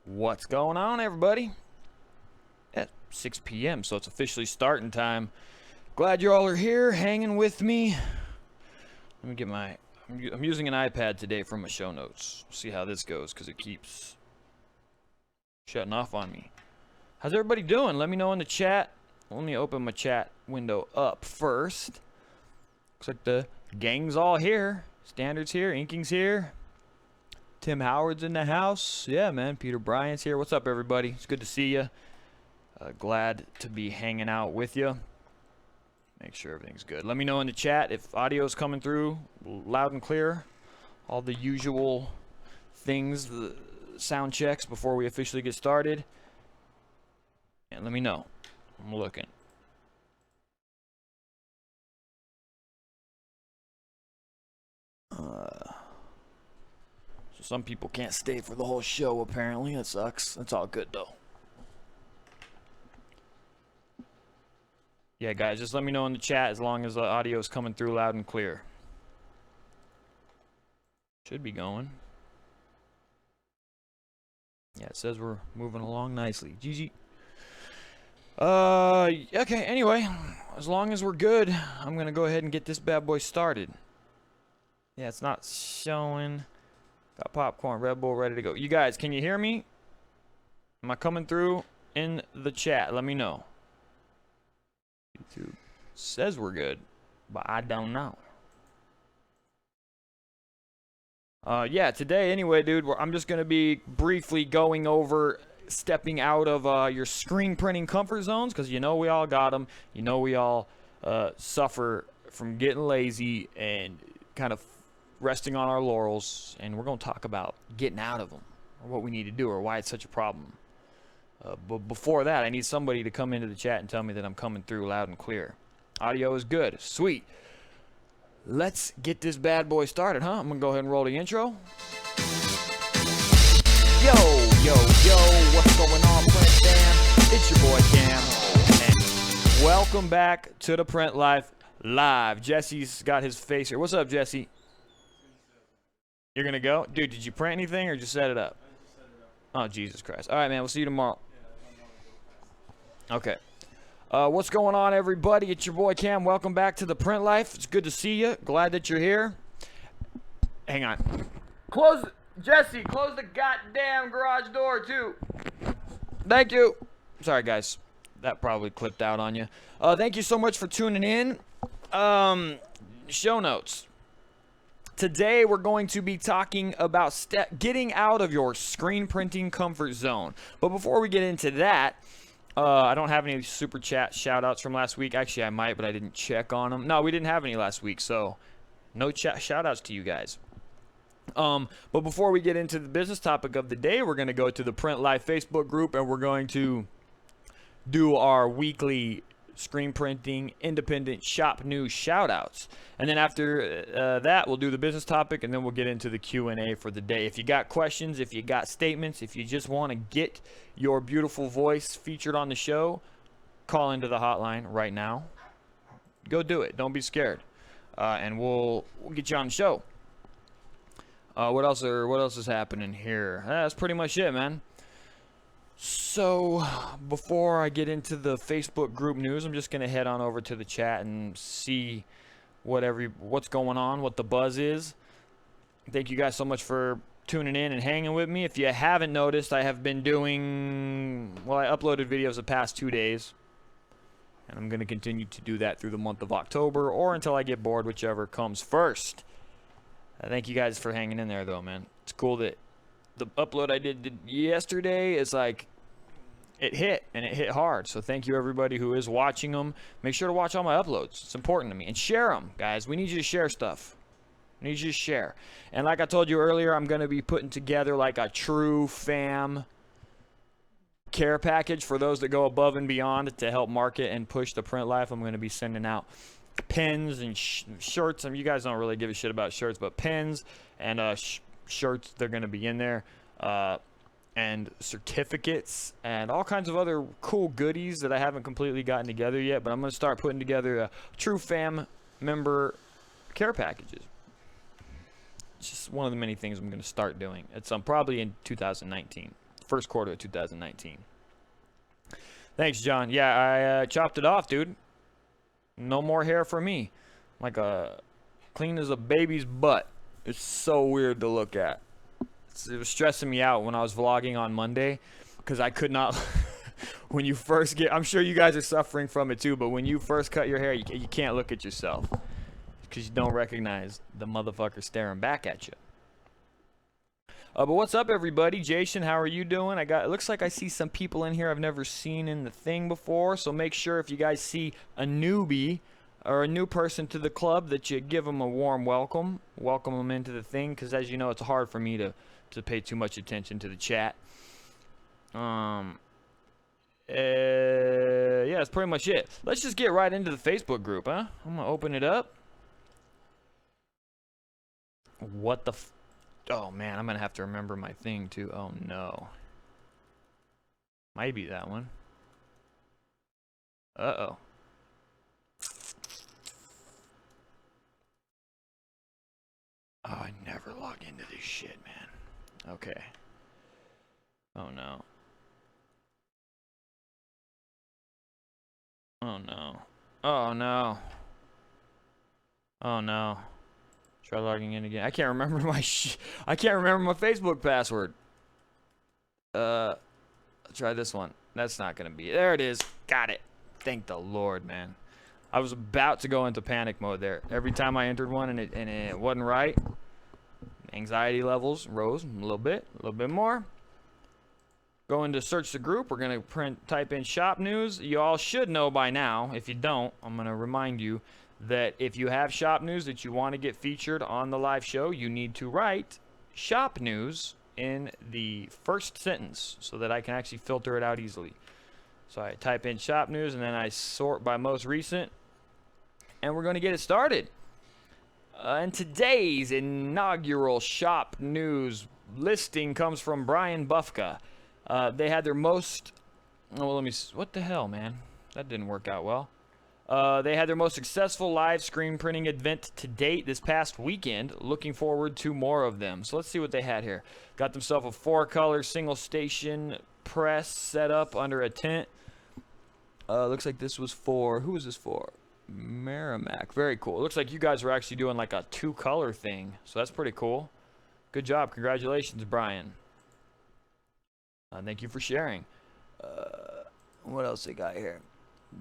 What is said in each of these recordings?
What's going on, everybody? At 6 p.m., so it's officially starting time. Glad you all are here, hanging with me. Let me get my... I'm using an iPad today for my show notes. See how this goes, because it keeps shutting off on me. How's everybody doing? Let me know in the chat. Let me open my chat window up first. Looks like the gang's all here. Standard's here, Inking's here. Tim Howard's in the house. Yeah, man. Peter Bryant's here. What's up, everybody? It's good to see you. Glad to be hanging out with you. Make sure everything's good. Let me know in the chat if audio's coming through loud and clear. All the usual things, the sound checks before we officially get started. And let me know. I'm looking. So some people can't stay for the whole show, apparently. That sucks. That's all good, though. Yeah, guys, just let me know in the chat as long as the audio is coming through loud and clear. Should be going. Yeah, it says we're moving along nicely. GG. Okay, anyway, as long as we're good, I'm gonna go ahead and get this bad boy started. Yeah, it's not showing. Got popcorn, Red Bull ready to go. You guys, can you hear me? Am I coming through in the chat? Let me know. YouTube says we're good, but I don't know. Yeah, today anyway, dude, I'm just gonna be briefly going over stepping out of your screen printing comfort zones, because you know we all got them. You know we all suffer from getting lazy and kind of resting on our laurels, and we're going to talk about getting out of them, or what we need to do, or why it's such a problem. But before that, I need somebody to come into the chat and tell me that I'm coming through loud and clear. Audio is good. Sweet. Let's get this bad boy started, huh? I'm going to go ahead and roll the intro. Yo, yo, yo, what's going on, Print Fam? It's your boy Cam, and welcome back to the Print Life Live. Jesse's got his face here. What's up, Jesse? You're gonna go? Dude, did you print anything or just set it up? Oh, Jesus Christ. All right, man, we'll see you tomorrow. Okay. What's going on, everybody? It's your boy Cam. Welcome back to the Print Life. It's good to see you. Glad that you're here. Hang on. Close, Jesse, close the goddamn garage door, too. Thank you. Sorry, guys. That probably clipped out on you. Thank you so much for tuning in. Show notes. Today, we're going to be talking about getting out of your screen printing comfort zone. But before we get into that, I don't have any super chat shout outs from last week. Actually, I might, but I didn't check on them. No, we didn't have any last week, so no chat shout outs to you guys. But before we get into the business topic of the day, we're going to go to the Print Life Facebook group, and we're going to do our weekly screen printing independent shop news shout outs. And then after that, we'll do the business topic, and then we'll get into the Q&A for the day. If you got questions, if you got statements, if you just want to get your beautiful voice featured on the show, call into the hotline right now. Go do it. Don't be scared. And we'll get you on the show. What else is happening here? That's pretty much it, man. So, before I get into the Facebook group news, I'm just going to head on over to the chat and see what's going on, what the buzz is. Thank you guys so much for tuning in and hanging with me. If you haven't noticed, I have been doing, well, I uploaded videos the past 2 days. And I'm going to continue to do that through the month of October or until I get bored, whichever comes first. Thank you guys for hanging in there, though, man. It's cool that the upload I did yesterday is like, it hit, and it hit hard. So thank you, everybody who is watching them. Make sure to watch all my uploads. It's important to me. And share them, guys. We need you to share stuff. We need you to share. And like I told you earlier, I'm going to be putting together like a true fam care package for those that go above and beyond to help market and push the Print Life. I'm going to be sending out pins and shirts. I mean, you guys don't really give a shit about shirts, but pins and shirts, they're going to be in there, and certificates and all kinds of other cool goodies that I haven't completely gotten together yet, but I'm going to start putting together a true fam member care packages. It's just one of the many things I'm going to start doing. It's probably in 2019. first quarter of 2019. Thanks, John. Yeah, I chopped it off, dude. No more hair for me. Like clean as a baby's butt. It's so weird to look at. It was stressing me out when I was vlogging on Monday because I could not. When you first get, I'm sure you guys are suffering from it too, but when you first cut your hair, you can't look at yourself because you don't recognize the motherfucker staring back at you. But what's up, everybody? Jason, how are you doing? It looks like I see some people in here I've never seen in the thing before, so make sure if you guys see a newbie or a new person to the club that you give them a warm welcome them into the thing, because as you know, it's hard for me to pay too much attention to the chat. Yeah, that's pretty much it. Let's just get right into the Facebook group, huh? I'm gonna open it up. What the oh man, I'm gonna have to remember my thing too. Oh no. Might be that one. Uh-oh. Oh, I never log into this shit, man. Okay. Oh no. Oh no. Oh no. Oh no. Try logging in again. I can't remember my I can't remember my Facebook password. Try this one. That's not gonna be it. There it is. Got it. Thank the Lord, man. I was about to go into panic mode there. Every time I entered one and it wasn't right, anxiety levels rose a little bit more. Going to search the group, we're going to type in shop news. You all should know by now. If you don't, I'm going to remind you that if you have shop news that you want to get featured on the live show, you need to write shop news in the first sentence so that I can actually filter it out easily. So I type in shop news and then I sort by most recent, and we're going to get it started. And today's inaugural shop news listing comes from Brian Bufka. They had their most, well, let me, what the hell, man? That didn't work out well. They had their most successful live screen printing event to date this past weekend. Looking forward to more of them. So let's see what they had here. Got themselves a 4-color single station press set up under a tent. Looks like this was for, who was this for? Merrimack. Very cool. Looks like you guys were actually doing like a 2-color thing. So that's pretty cool. Good job. Congratulations, Brian. Thank you for sharing. What else they got here?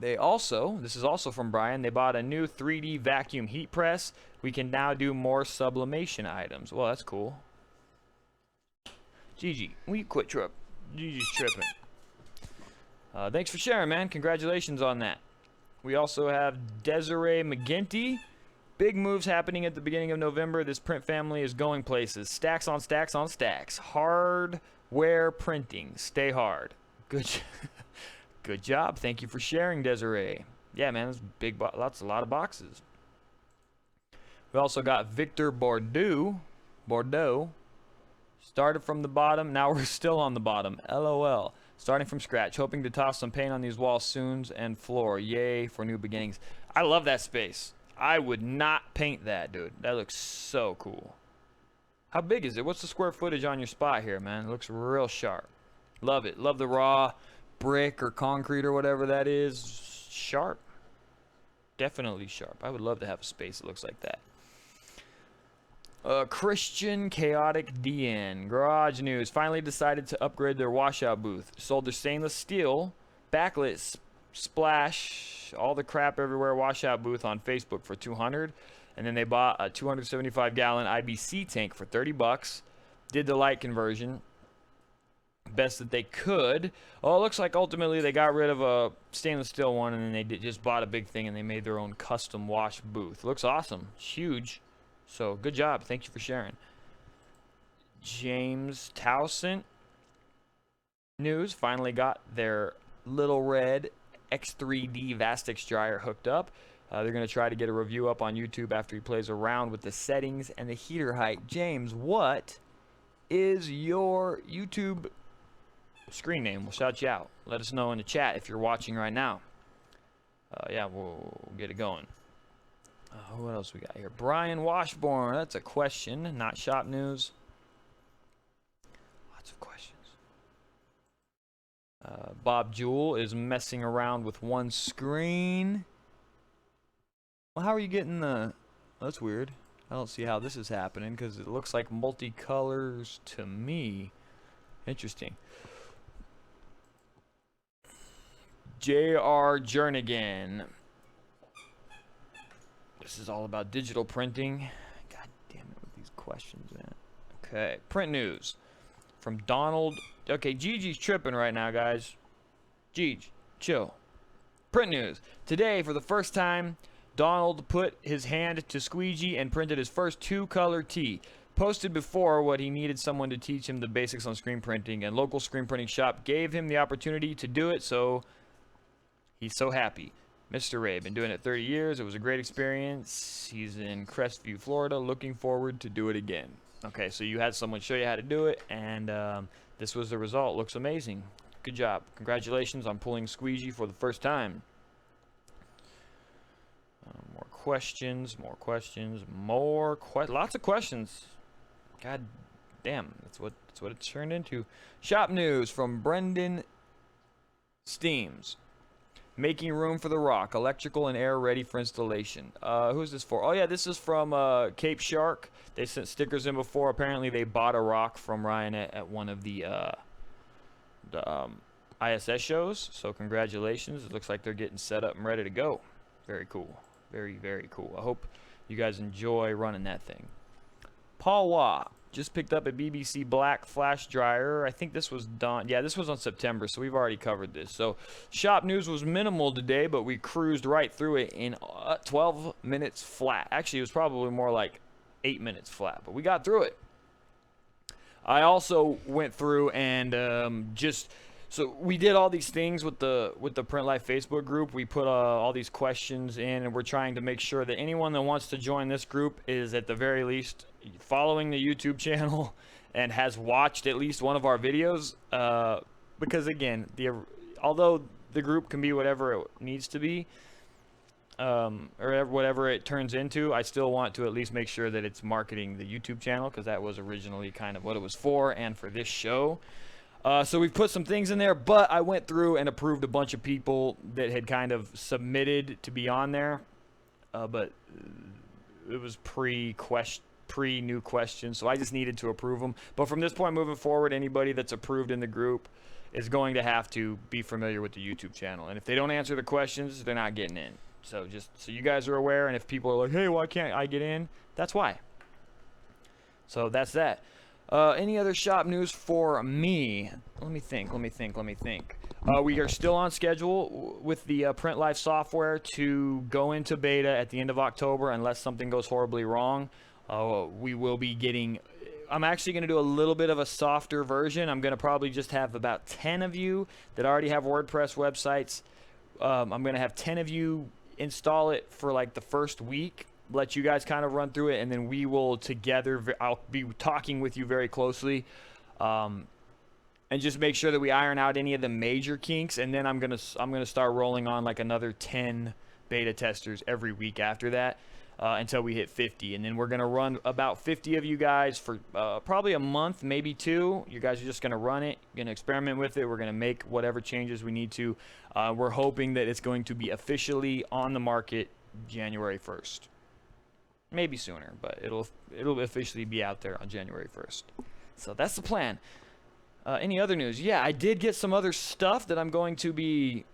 They also, this is also from Brian, they bought a new 3D vacuum heat press. We can now do more sublimation items. Well, that's cool. Gigi, will you quit trip? Gigi's tripping. Thanks for sharing, man. Congratulations on that. We also have Desiree McGinty. Big moves happening at the beginning of November. This print family is going places. Stacks on stacks on stacks. Hardware printing. Stay hard. Good job. Thank you for sharing, Desiree. Yeah, man, that's big, a lot of boxes. We also got Victor Bordeaux. Started from the bottom. Now we're still on the bottom. LOL. Starting from scratch. Hoping to toss some paint on these walls soon and floor. Yay for new beginnings. I love that space. I would not paint that, dude. That looks so cool. How big is it? What's the square footage on your spot here, man? It looks real sharp. Love it. Love the raw brick or concrete or whatever that is. Sharp. Definitely sharp. I would love to have a space that looks like that. Christian Chaotic DN. Garage News. Finally decided to upgrade their washout booth. Sold their stainless steel backlit splash all the crap everywhere washout booth on Facebook for $200. And then they bought a 275-gallon IBC tank for $30. Did the light conversion best that they could. Oh, it looks like ultimately they got rid of a stainless steel one and then they just bought a big thing and they made their own custom wash booth. Looks awesome. It's huge. So good job. Thank you for sharing. James Towson News finally got their little red X3D Vastix dryer hooked up. They're going to try to get a review up on YouTube after he plays around with the settings and the heater height. James, what is your YouTube screen name? We'll shout you out. Let us know in the chat if you're watching right now. Yeah, we'll get it going. What else we got here? Brian Washburn. That's a question, not shop news. Lots of questions. Bob Jewell is messing around with one screen. Well, how are you getting the... That's weird. I don't see how this is happening because it looks like multicolors to me. Interesting. J.R. Jernigan. This is all about digital printing. God damn it with these questions, man. Okay, print news from Donald. Okay, Gigi's tripping right now, guys. Gigi, chill. Print news. Today, for the first time, Donald put his hand to squeegee and printed his first two-color tee. Posted before what he needed someone to teach him the basics on screen printing, and local screen printing shop gave him the opportunity to do it, so he's so happy. Mr. Ray, been doing it 30 years. It was a great experience. He's in Crestview, Florida. Looking forward to do it again. Okay, so you had someone show you how to do it, and this was the result. Looks amazing. Good job. Congratulations on pulling squeegee for the first time. More questions, lots of questions. God damn, that's what it turned into. Shop news from Brendan Steams. Making room for the rock, electrical and air ready for installation. Who's this for? Oh yeah, this is from Cape Shark. They sent stickers in before. Apparently they bought a rock from Ryan at one of the ISS shows. So congratulations. It looks like they're getting set up and ready to go. Very cool. Very, very cool. I hope you guys enjoy running that thing. Paul Wah just picked up a BBC Black flash dryer. I think this was done. Yeah, this was on September, so we've already covered this. So shop news was minimal today, but we cruised right through it in 12 minutes flat. Actually, it was probably more like 8 minutes flat, but we got through it. I also went through and so we did all these things with the Print Life Facebook group. We put all these questions in, and we're trying to make sure that anyone that wants to join this group is at the very least following the YouTube channel and has watched at least one of our videos. Because again, although the group can be whatever it needs to be, or whatever it turns into, I still want to at least make sure that it's marketing the YouTube channel, because that was originally kind of what it was for, and for this show. So we've put some things in there, but I went through and approved a bunch of people that had kind of submitted to be on there, but it was pre-new questions, so I just needed to approve them. But from this point moving forward, anybody that's approved in the group is going to have to be familiar with the YouTube channel, and if they don't answer the questions, they're not getting in. So just so you guys are aware, and if people are like, hey, why can't I get in? That's why. So that's that. Any other shop news for me? Let me think. We are still on schedule with the Print Life software to go into beta at the end of October, unless something goes horribly wrong. We will be getting... I'm actually going to do a little bit of a softer version. I'm going to probably just have about 10 of you that already have WordPress websites. I'm going to have 10 of you install it for like the first week. Let you guys kind of run through it, and then we will together, I'll be talking with you very closely, and just make sure that we iron out any of the major kinks, and then I'm gonna start rolling on like another 10 beta testers every week after that, until we hit 50, and then we're gonna run about 50 of you guys for probably a month, maybe 2. You guys are just gonna run it, gonna experiment with it. We're gonna make whatever changes we need to. We're hoping that it's going to be officially on the market January 1st. Maybe sooner, but it'll officially be out there on January 1st. So that's the plan. Any other news? Yeah, I did get some other stuff that I'm going to be...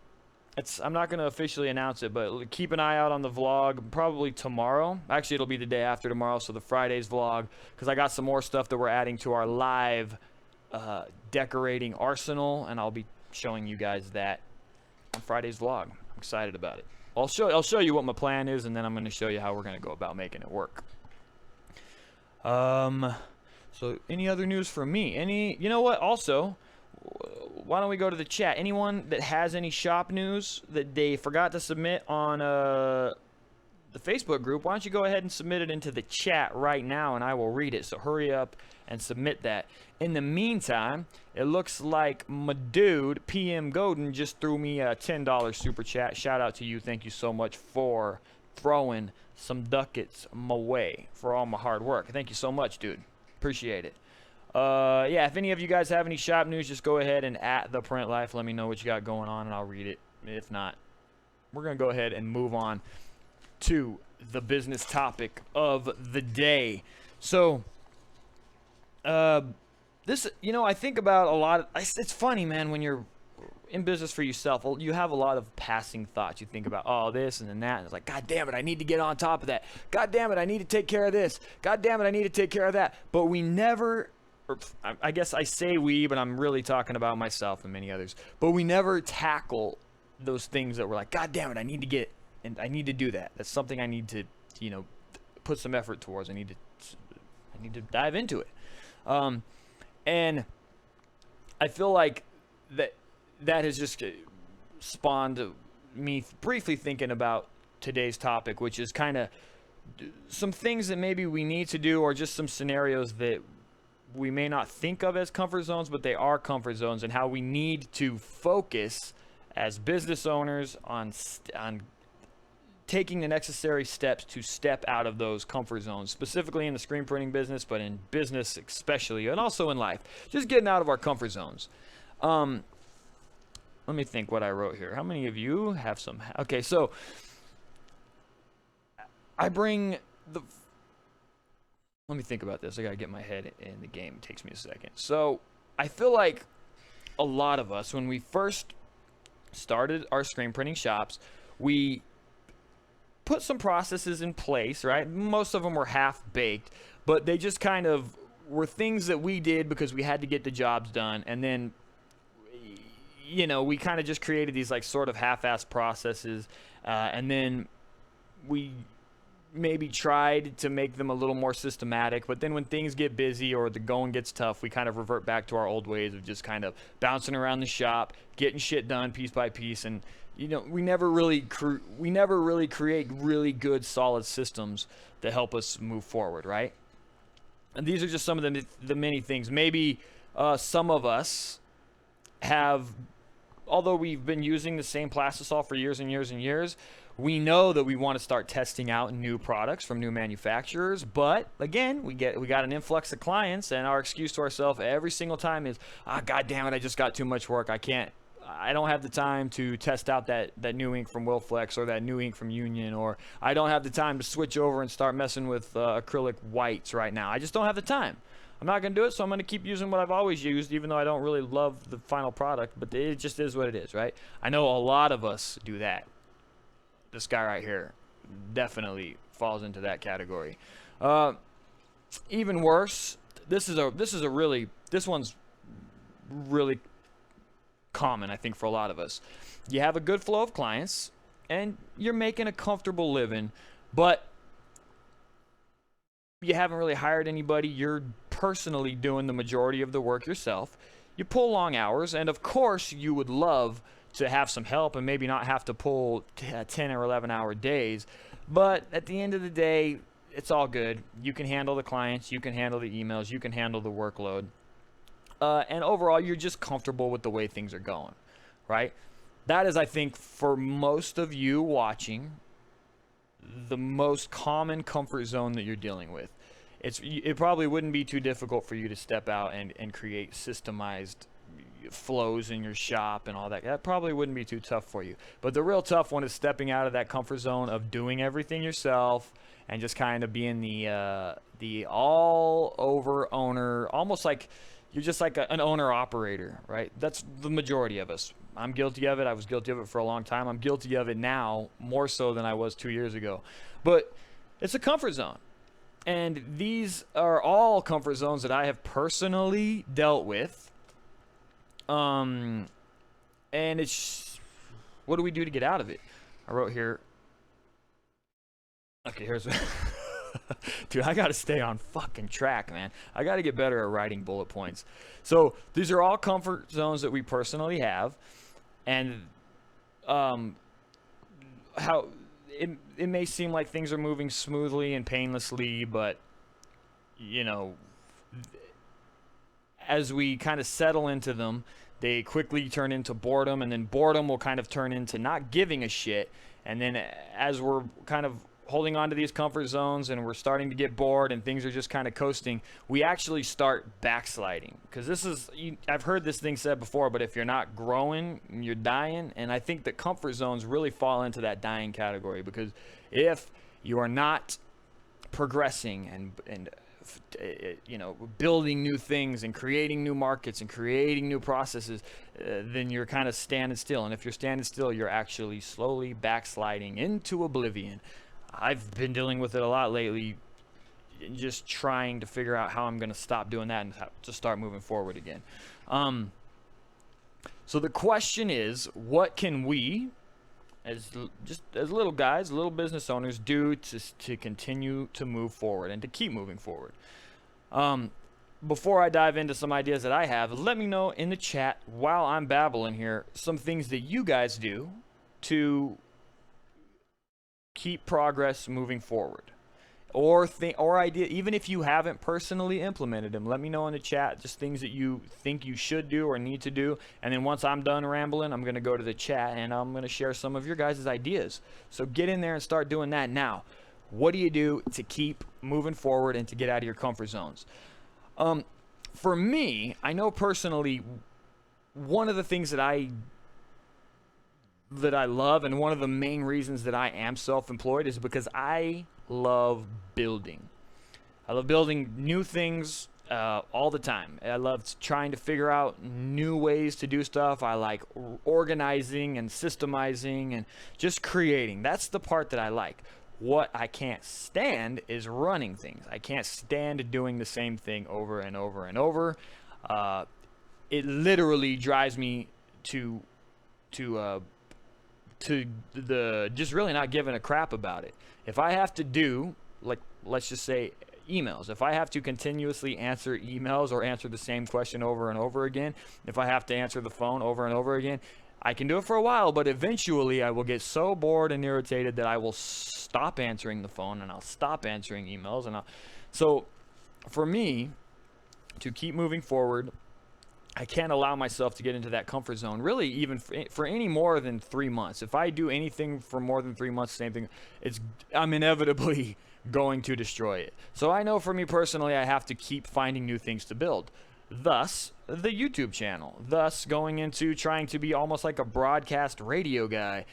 I'm not going to officially announce it, but keep an eye out on the vlog probably tomorrow. Actually, it'll be the day after tomorrow, so the Friday's vlog, because I got some more stuff that we're adding to our live decorating arsenal, and I'll be showing you guys that on Friday's vlog. I'm excited about it. I'll show you what my plan is, and then I'm going to show you how we're going to go about making it work. So any other news from me? You know what? Also, why don't we go to the chat? Anyone that has any shop news that they forgot to submit on the Facebook group, why don't you go ahead and submit it into the chat right now, and I will read it. So hurry up and submit that. In the meantime, it looks like my dude, PM Godin, just threw me a $10 super chat. Shout out to you. Thank you so much for throwing some ducats my way for all my hard work. Thank you so much, dude. Appreciate it. Yeah, if any of you guys have any shop news, just go ahead and at the Print Life. Let me know what you got going on, and I'll read it. If not, we're going to go ahead and move on to the business topic of the day. So, this, I think about a lot. It's funny, man, when you're in business for yourself, you have a lot of passing thoughts. You think about, oh, this and then that, and it's like, God damn it, I need to get on top of that. God damn it, I need to take care of this. God damn it, I need to take care of that. But we never, or I guess I say we, but I'm really talking about myself and many others. But we never tackle those things that we're like, God damn it, I need to get, and I need to do that. That's something I need to, put some effort towards. I need to dive into it. And I feel like that has just spawned me briefly thinking about today's topic, which is kind of some things that maybe we need to do, or just some scenarios that we may not think of as comfort zones, but they are comfort zones, and how we need to focus as business owners on taking the necessary steps to step out of those comfort zones, specifically in the screen printing business, but in business especially, and also in life. Just getting out of our comfort zones. Let me think what I wrote here. How many of you have some? Okay, so I bring the... Let me think about this. I got to get my head in the game. It takes me a second. So I feel like a lot of us, when we first started our screen printing shops, we put some processes in place, right? Most of them were half-baked, but they just kind of were things that we did because we had to get the jobs done, and then we kind of just created these like sort of half-assed processes, and then we maybe tried to make them a little more systematic, but then when things get busy or the going gets tough, we kind of revert back to our old ways of just kind of bouncing around the shop, getting shit done piece by piece, and we never really create really good solid systems that help us move forward, right? And these are just some of the many things. Maybe some of us have, although we've been using the same plastisol for years and years and years, we know that we want to start testing out new products from new manufacturers. But again, we got an influx of clients, and our excuse to ourselves every single time is, God damn it, I just got too much work. I don't have the time to test out that new ink from Wilflex or that new ink from Union, or I don't have the time to switch over and start messing with acrylic whites right now. I just don't have the time. I'm not going to do it, so I'm going to keep using what I've always used, even though I don't really love the final product, but it just is what it is, right? I know a lot of us do that. This guy right here definitely falls into that category. Even worse, this one's really common, I think, for a lot of us. You have a good flow of clients, and you're making a comfortable living, but you haven't really hired anybody. You're personally doing the majority of the work yourself. You pull long hours, and of course you would love to have some help and maybe not have to pull 10 or 11 hour days, but at the end of the day, it's all good. You can handle the clients, you can handle the emails, you can handle the workload, and overall you're just comfortable with the way things are going, right? That is, I think, for most of you watching, the most common comfort zone that you're dealing with. It probably wouldn't be too difficult for you to step out and create systemized flows in your shop and all that. That probably wouldn't be too tough for you. But the real tough one is stepping out of that comfort zone of doing everything yourself and just kind of being the all over owner, almost like you're just like an owner operator, right? That's the majority of us. I'm guilty of it. I was guilty of it for a long time. I'm guilty of it now more so than I was 2 years ago. But it's a comfort zone. And these are all comfort zones that I have personally dealt with. And it's, what do we do to get out of it? I wrote here. Okay, here's dude, I gotta stay on fucking track, man. I gotta get better at writing bullet points. So these are all comfort zones that we personally have, and how it may seem like things are moving smoothly and painlessly, but as we kind of settle into them, they quickly turn into boredom, and then boredom will kind of turn into not giving a shit, and then as we're kind of holding on to these comfort zones and we're starting to get bored and things are just kind of coasting, we actually start backsliding. Because this is, I've heard this thing said before, but if you're not growing, you're dying. And I think that comfort zones really fall into that dying category, because if you are not progressing and you know, building new things and creating new markets and creating new processes, then you're kind of standing still. And if you're standing still, you're actually slowly backsliding into oblivion. I've been dealing with it a lot lately, just trying to figure out how I'm going to stop doing that and to start moving forward again. So the question is, what can we, as little guys, little business owners, do to continue to move forward and to keep moving forward? Before I dive into some ideas that I have, let me know in the chat while I'm babbling here some things that you guys do to keep progress moving forward, or idea, even if you haven't personally implemented them. Let me know in the chat just things that you think you should do or need to do, and then once I'm done rambling, I'm going to go to the chat and I'm going to share some of your guys' ideas. So get in there and start doing that now. What do you do to keep moving forward and to get out of your comfort zones? For me, I know personally, one of the things that I love, and one of the main reasons that I am self-employed, is because I love building. I love building new things all the time. I love trying to figure out new ways to do stuff. I like organizing and systemizing and just creating. That's the part that I like. What I can't stand is running things. I can't stand doing the same thing over and over and over. It literally drives me to the just really not giving a crap about it. If I have to do, like, let's just say emails, if I have to continuously answer emails or answer the same question over and over again, if I have to answer the phone over and over again, I can do it for a while, but eventually I will get so bored and irritated that I will stop answering the phone and I'll stop answering emails. So for me, to keep moving forward, I can't allow myself to get into that comfort zone, really, even for any more than 3 months. If I do anything for more than 3 months, same thing, I'm inevitably going to destroy it. So I know for me personally, I have to keep finding new things to build. Thus, the YouTube channel. Thus, going into trying to be almost like a broadcast radio guy,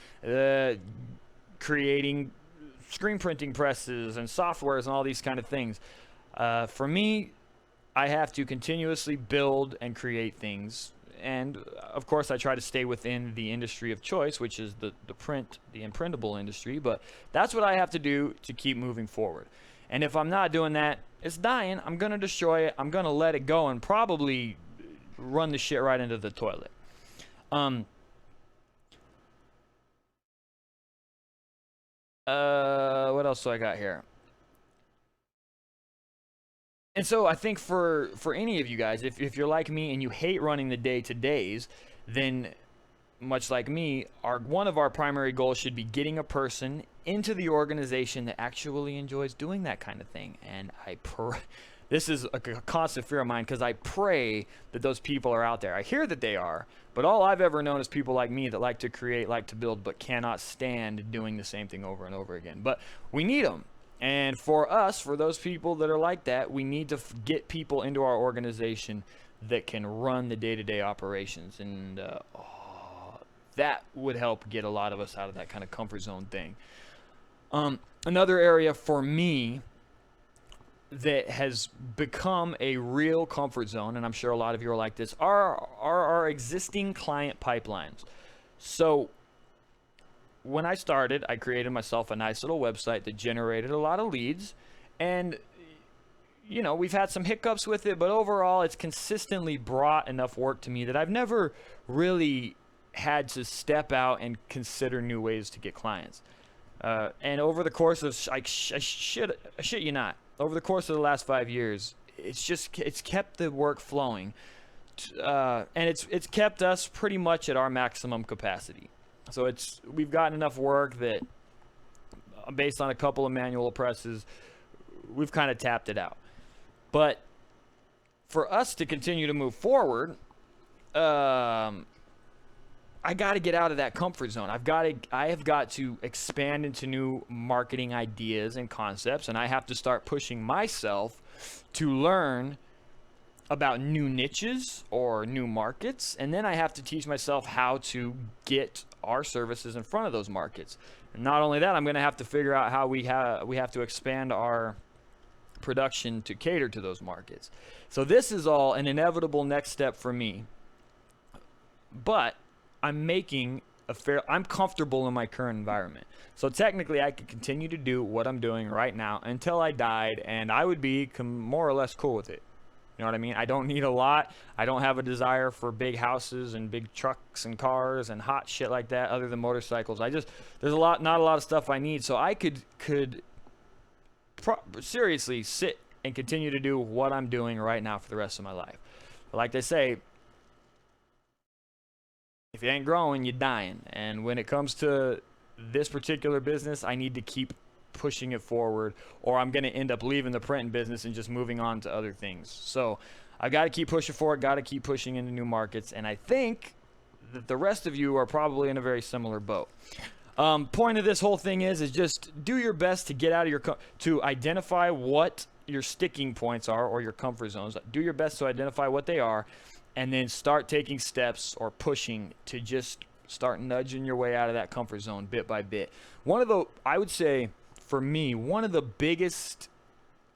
creating screen printing presses and softwares and all these kind of things. For me, I have to continuously build and create things, and of course I try to stay within the industry of choice, which is the imprintable industry, but that's what I have to do to keep moving forward. And if I'm not doing that, it's dying. I'm gonna destroy it. I'm gonna let it go and probably run the shit right into the toilet. What else do I got here? And so I think for any of you guys, if you're like me and you hate running the day-to-days, then much like me, one of our primary goals should be getting a person into the organization that actually enjoys doing that kind of thing. And this is a constant fear of mine, because I pray that those people are out there. I hear that they are, but all I've ever known is people like me that like to create, like to build, but cannot stand doing the same thing over and over again. But we need them. And for us, for those people that are like that, we need to get people into our organization that can run the day-to-day operations. And that would help get a lot of us out of that kind of comfort zone thing. Another area for me that has become a real comfort zone, and I'm sure a lot of you are like this, are our existing client pipelines. So when I started, I created myself a nice little website that generated a lot of leads, and you know, we've had some hiccups with it, but overall it's consistently brought enough work to me that I've never really had to step out and consider new ways to get clients. And over the course of, I shit you not, over the course of the last 5 years, it's kept the work flowing, and it's kept us pretty much at our maximum capacity. So we've gotten enough work that, based on a couple of manual presses, we've kind of tapped it out. But for us to continue to move forward, I got to get out of that comfort zone. I have got to expand into new marketing ideas and concepts, and I have to start pushing myself to learn about new niches or new markets, and then I have to teach myself how to get our services in front of those markets. And not only that, I'm going to have to figure out how we have to expand our production to cater to those markets. So this is all an inevitable next step for me. But I'm comfortable in my current environment. So technically I could continue to do what I'm doing right now until I died, and I would be more or less cool with it. You know what I mean? I don't need a lot. I don't have a desire for big houses and big trucks and cars and hot shit like that other than motorcycles. There's not a lot of stuff I need. So I could seriously sit and continue to do what I'm doing right now for the rest of my life. But like they say, if you ain't growing, you're dying. And when it comes to this particular business, I need to keep pushing it forward, or I'm going to end up leaving the printing business and just moving on to other things. So I've got to keep pushing forward, got to keep pushing into new markets, and I think that the rest of you are probably in a very similar boat. Point of this whole thing is just do your best to get out of to identify what your sticking points are, or your comfort zones. Do your best to identify what they are, and then start taking steps or pushing to just start nudging your way out of that comfort zone bit by bit. I would say, for me, one of the biggest,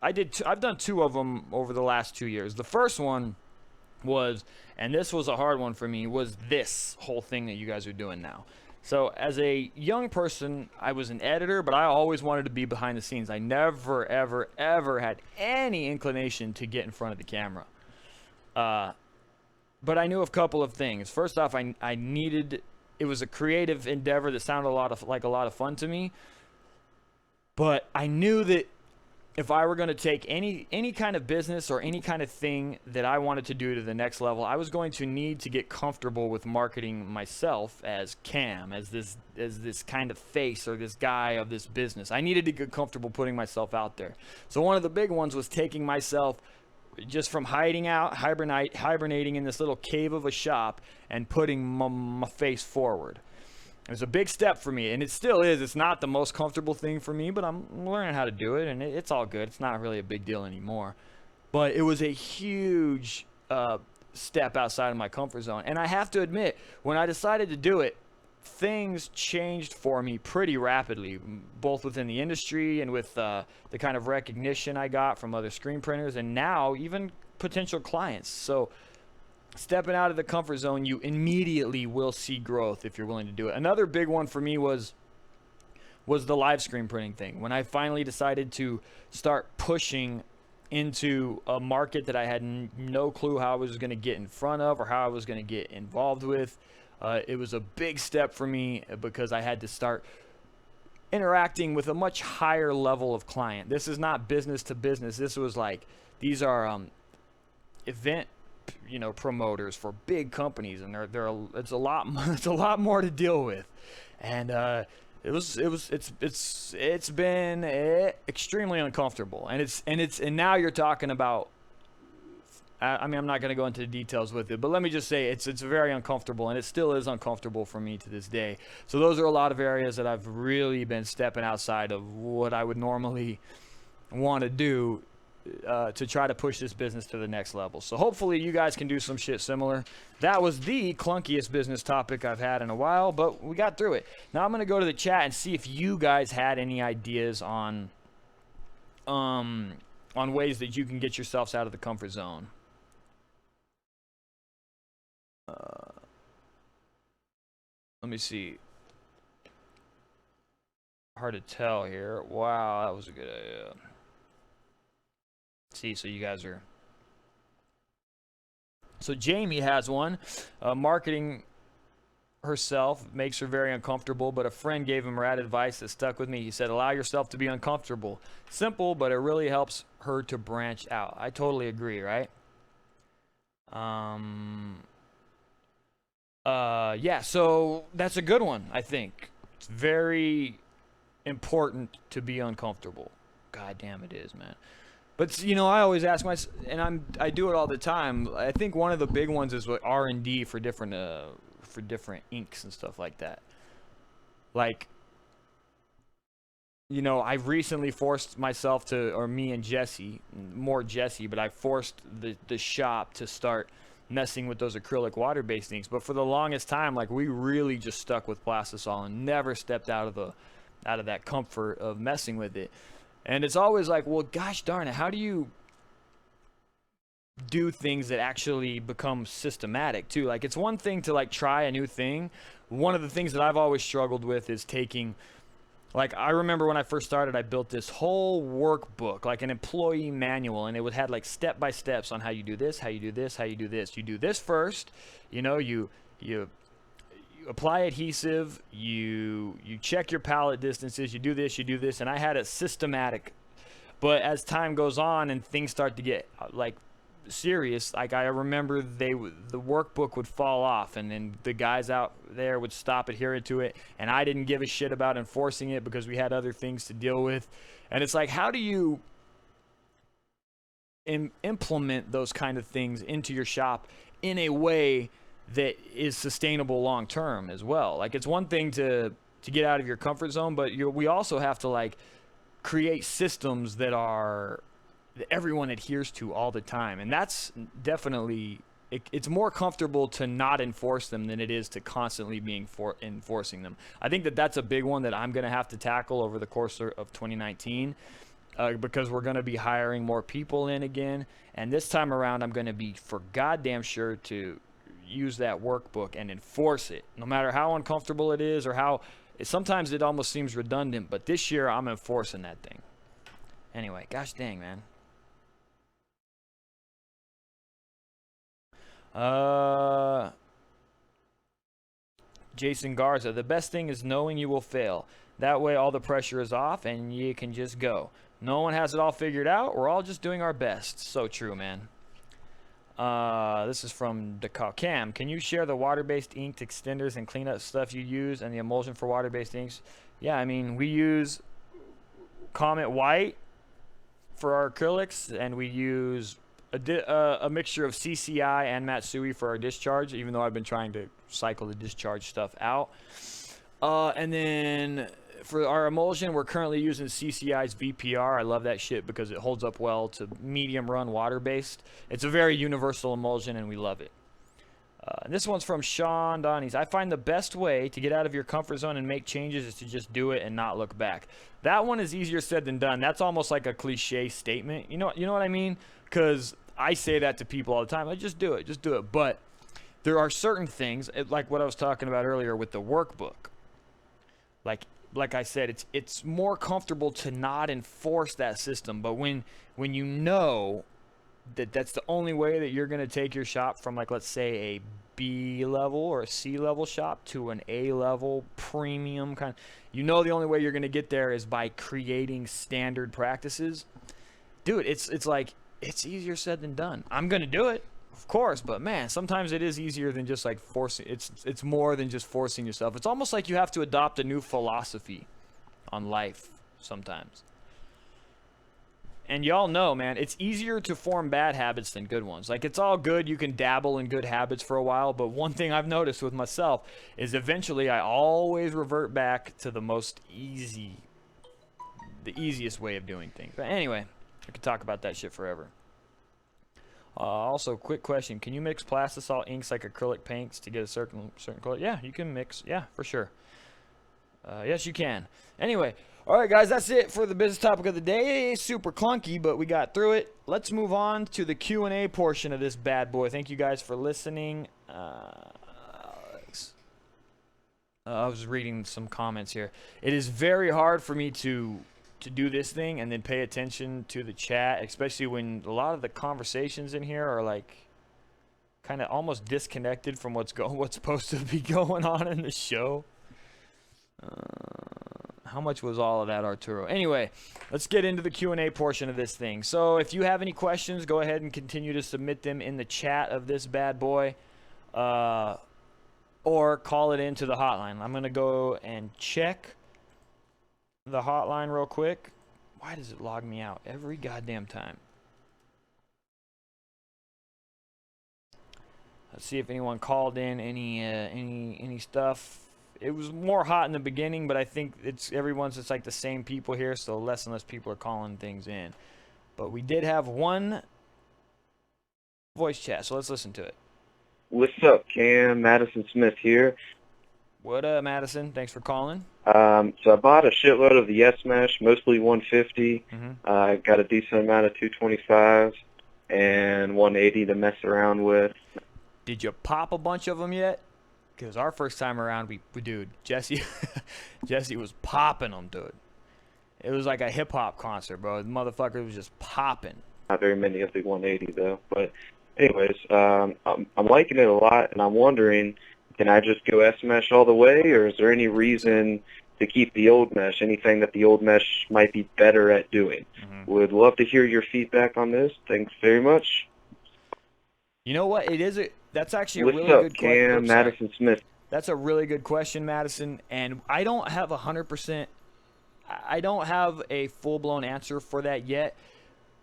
I've done 2 of them over the last 2 years. The first one was, and this was a hard one for me, was this whole thing that you guys are doing now. So as a young person, I was an editor, but I always wanted to be behind the scenes. I never, ever, ever had any inclination to get in front of the camera. But I knew a couple of things. First off, I needed, it was a creative endeavor that sounded like a lot of fun to me. But I knew that if I were going to take any kind of business or any kind of thing that I wanted to do to the next level, I was going to need to get comfortable with marketing myself as Cam, as this kind of face or this guy of this business. I needed to get comfortable putting myself out there. So one of the big ones was taking myself just from hibernating in this little cave of a shop and putting my face forward. It was a big step for me, and it still is. It's not the most comfortable thing for me, but I'm learning how to do it, and it's all good. It's not really a big deal anymore. But it was a huge step outside of my comfort zone. And I have to admit, when I decided to do it, things changed for me pretty rapidly, both within the industry and with the kind of recognition I got from other screen printers, and now even potential clients. So stepping out of the comfort zone, you immediately will see growth if you're willing to do it. Another big one for me was the live screen printing thing. When I finally decided to start pushing into a market that I had no clue how I was going to get in front of or how I was going to get involved with, it was a big step for me because I had to start interacting with a much higher level of client. This is not business to business. This was like, these are event promoters for big companies, and it's a lot more to deal with, and it's been extremely uncomfortable, and now you're talking about, I mean, I'm not going to go into the details with it, but let me just say it's very uncomfortable, and it still is uncomfortable for me to this day. So those are a lot of areas that I've really been stepping outside of what I would normally want to do to try to push this business to the next level. So hopefully you guys can do some shit similar. That was the clunkiest business topic I've had in a while, but we got through it. Now I'm going to go to the chat and see if you guys had any ideas on ways that you can get yourselves out of the comfort zone. Let me see. Hard to tell here. Wow, that was a good idea. See, so you guys are, so Jamie has one. Marketing herself makes her very uncomfortable, but a friend gave him rad advice that stuck with me. He said, allow yourself to be uncomfortable. Simple, but it really helps her to branch out. I totally agree, right? Yeah, so that's a good one. I think it's very important to be uncomfortable. God damn, it is, man. But I always ask myself, and I do it all the time. I think one of the big ones is what R&D for different for different inks and stuff like that. Like, you know, I've recently forced myself to, or me and Jesse, more Jesse, but I forced the shop to start messing with those acrylic water-based inks. But for the longest time, like, we really just stuck with plastisol and never stepped out of that comfort of messing with it. And it's always like, well, gosh darn it, how do you do things that actually become systematic too? Like, it's one thing to like try a new thing. One of the things that I've always struggled with is taking, like, I remember when I first started, I built this whole workbook, like an employee manual, and it had like step-by-steps on how you do this, how you do this, how you do this. You do this first, you know, you apply adhesive, you check your palette distances, you do this, and I had it systematic. But as time goes on and things start to get like serious, like, I remember the workbook would fall off, and then the guys out there would stop adhering to it, and I didn't give a shit about enforcing it because we had other things to deal with. And it's like, how do you implement those kind of things into your shop in a way that is sustainable long term as well? Like, it's one thing to get out of your comfort zone, but we also have to like create systems that everyone adheres to all the time. And that's definitely, it's more comfortable to not enforce them than it is to constantly being enforcing them. I think that's a big one that I'm going to have to tackle over the course of 2019, because we're going to be hiring more people in again. And this time around, I'm going to be for goddamn sure to use that workbook and enforce it, no matter how uncomfortable it is, or how sometimes it almost seems redundant. But this year, I'm enforcing that thing. Anyway, gosh dang, man. Jason Garza, the best thing is knowing you will fail. That way all the pressure is off and you can just go. No one has it all figured out. We're all just doing our best. So true, man. This is from Dakar. Cam, can you share the water-based inked extenders and cleanup stuff you use and the emulsion for water-based inks? Yeah, I mean, we use Comet White for our acrylics, and we use a mixture of CCI and Matsui for our discharge, even though I've been trying to cycle the discharge stuff out. And then for our emulsion, we're currently using CCI's VPR. I love that shit because it holds up well to medium run water-based. It's a very universal emulsion, and we love it. And this one's from Sean Donnies. I find the best way to get out of your comfort zone and make changes is to just do it and not look back. That one is easier said than done. That's almost like a cliche statement. You know what I mean? Because I say that to people all the time. Like, just do it. Just do it. But there are certain things, like what I was talking about earlier with the workbook. Like I said, it's more comfortable to not enforce that system. But when you know that that's the only way that you're going to take your shop from, like, let's say a B level or a C level shop to an A level premium kind, you know, the only way you're going to get there is by creating standard practices. Dude, it's like, it's easier said than done. I'm going to do it, of course, but man, sometimes it is easier than just like forcing. It's more than just forcing yourself. It's almost like you have to adopt a new philosophy on life sometimes. And y'all know, man, it's easier to form bad habits than good ones. Like, it's all good. You can dabble in good habits for a while. But one thing I've noticed with myself is eventually I always revert back to the easiest way of doing things. But anyway, I could talk about that shit forever. Also, quick question. Can you mix plastisol inks like acrylic paints to get a certain color? Yeah, you can mix. Yeah, for sure. Yes, you can. Anyway. All right, guys, that's it for the business topic of the day. It's super clunky, but we got through it. Let's move on to the Q&A portion of this bad boy. Thank you guys for listening. I was reading some comments here. It is very hard for me to do this thing and then pay attention to the chat, especially when a lot of the conversations in here are like kind of almost disconnected from what's supposed to be going on in the show. How much was all of that, Arturo? Anyway, let's get into the Q&A portion of this thing. So if you have any questions, go ahead and continue to submit them in the chat of this bad boy, or call it into the hotline. I'm going to go and check the hotline real quick. Why does it log me out every goddamn time? Let's see if anyone called in any stuff. It was more hot in the beginning, but I think it's like the same people here, so less and less people are calling things in. But we did have one voice chat, so let's listen to it. What's up, Cam? Madison Smith here. What up, Madison? Thanks for calling. So I bought a shitload of the S-Mesh, mostly 150. I got a decent amount of 225s and 180 to mess around with. Did you pop a bunch of them yet? Because our first time around, dude, Jesse was popping them, dude. It was like a hip-hop concert, bro. The motherfucker was just popping. Not very many of the 180, though. But anyways, I'm liking it a lot, and I'm wondering, can I just go S-Mesh all the way, or is there any reason to keep the old mesh, anything that the old mesh might be better at doing? Would love to hear your feedback on this. Thanks very much. You know what? That's actually a What's really up, good question. Cam? Madison Smith. That's a really good question, Madison, and I don't have 100%. I don't have a full-blown answer for that yet.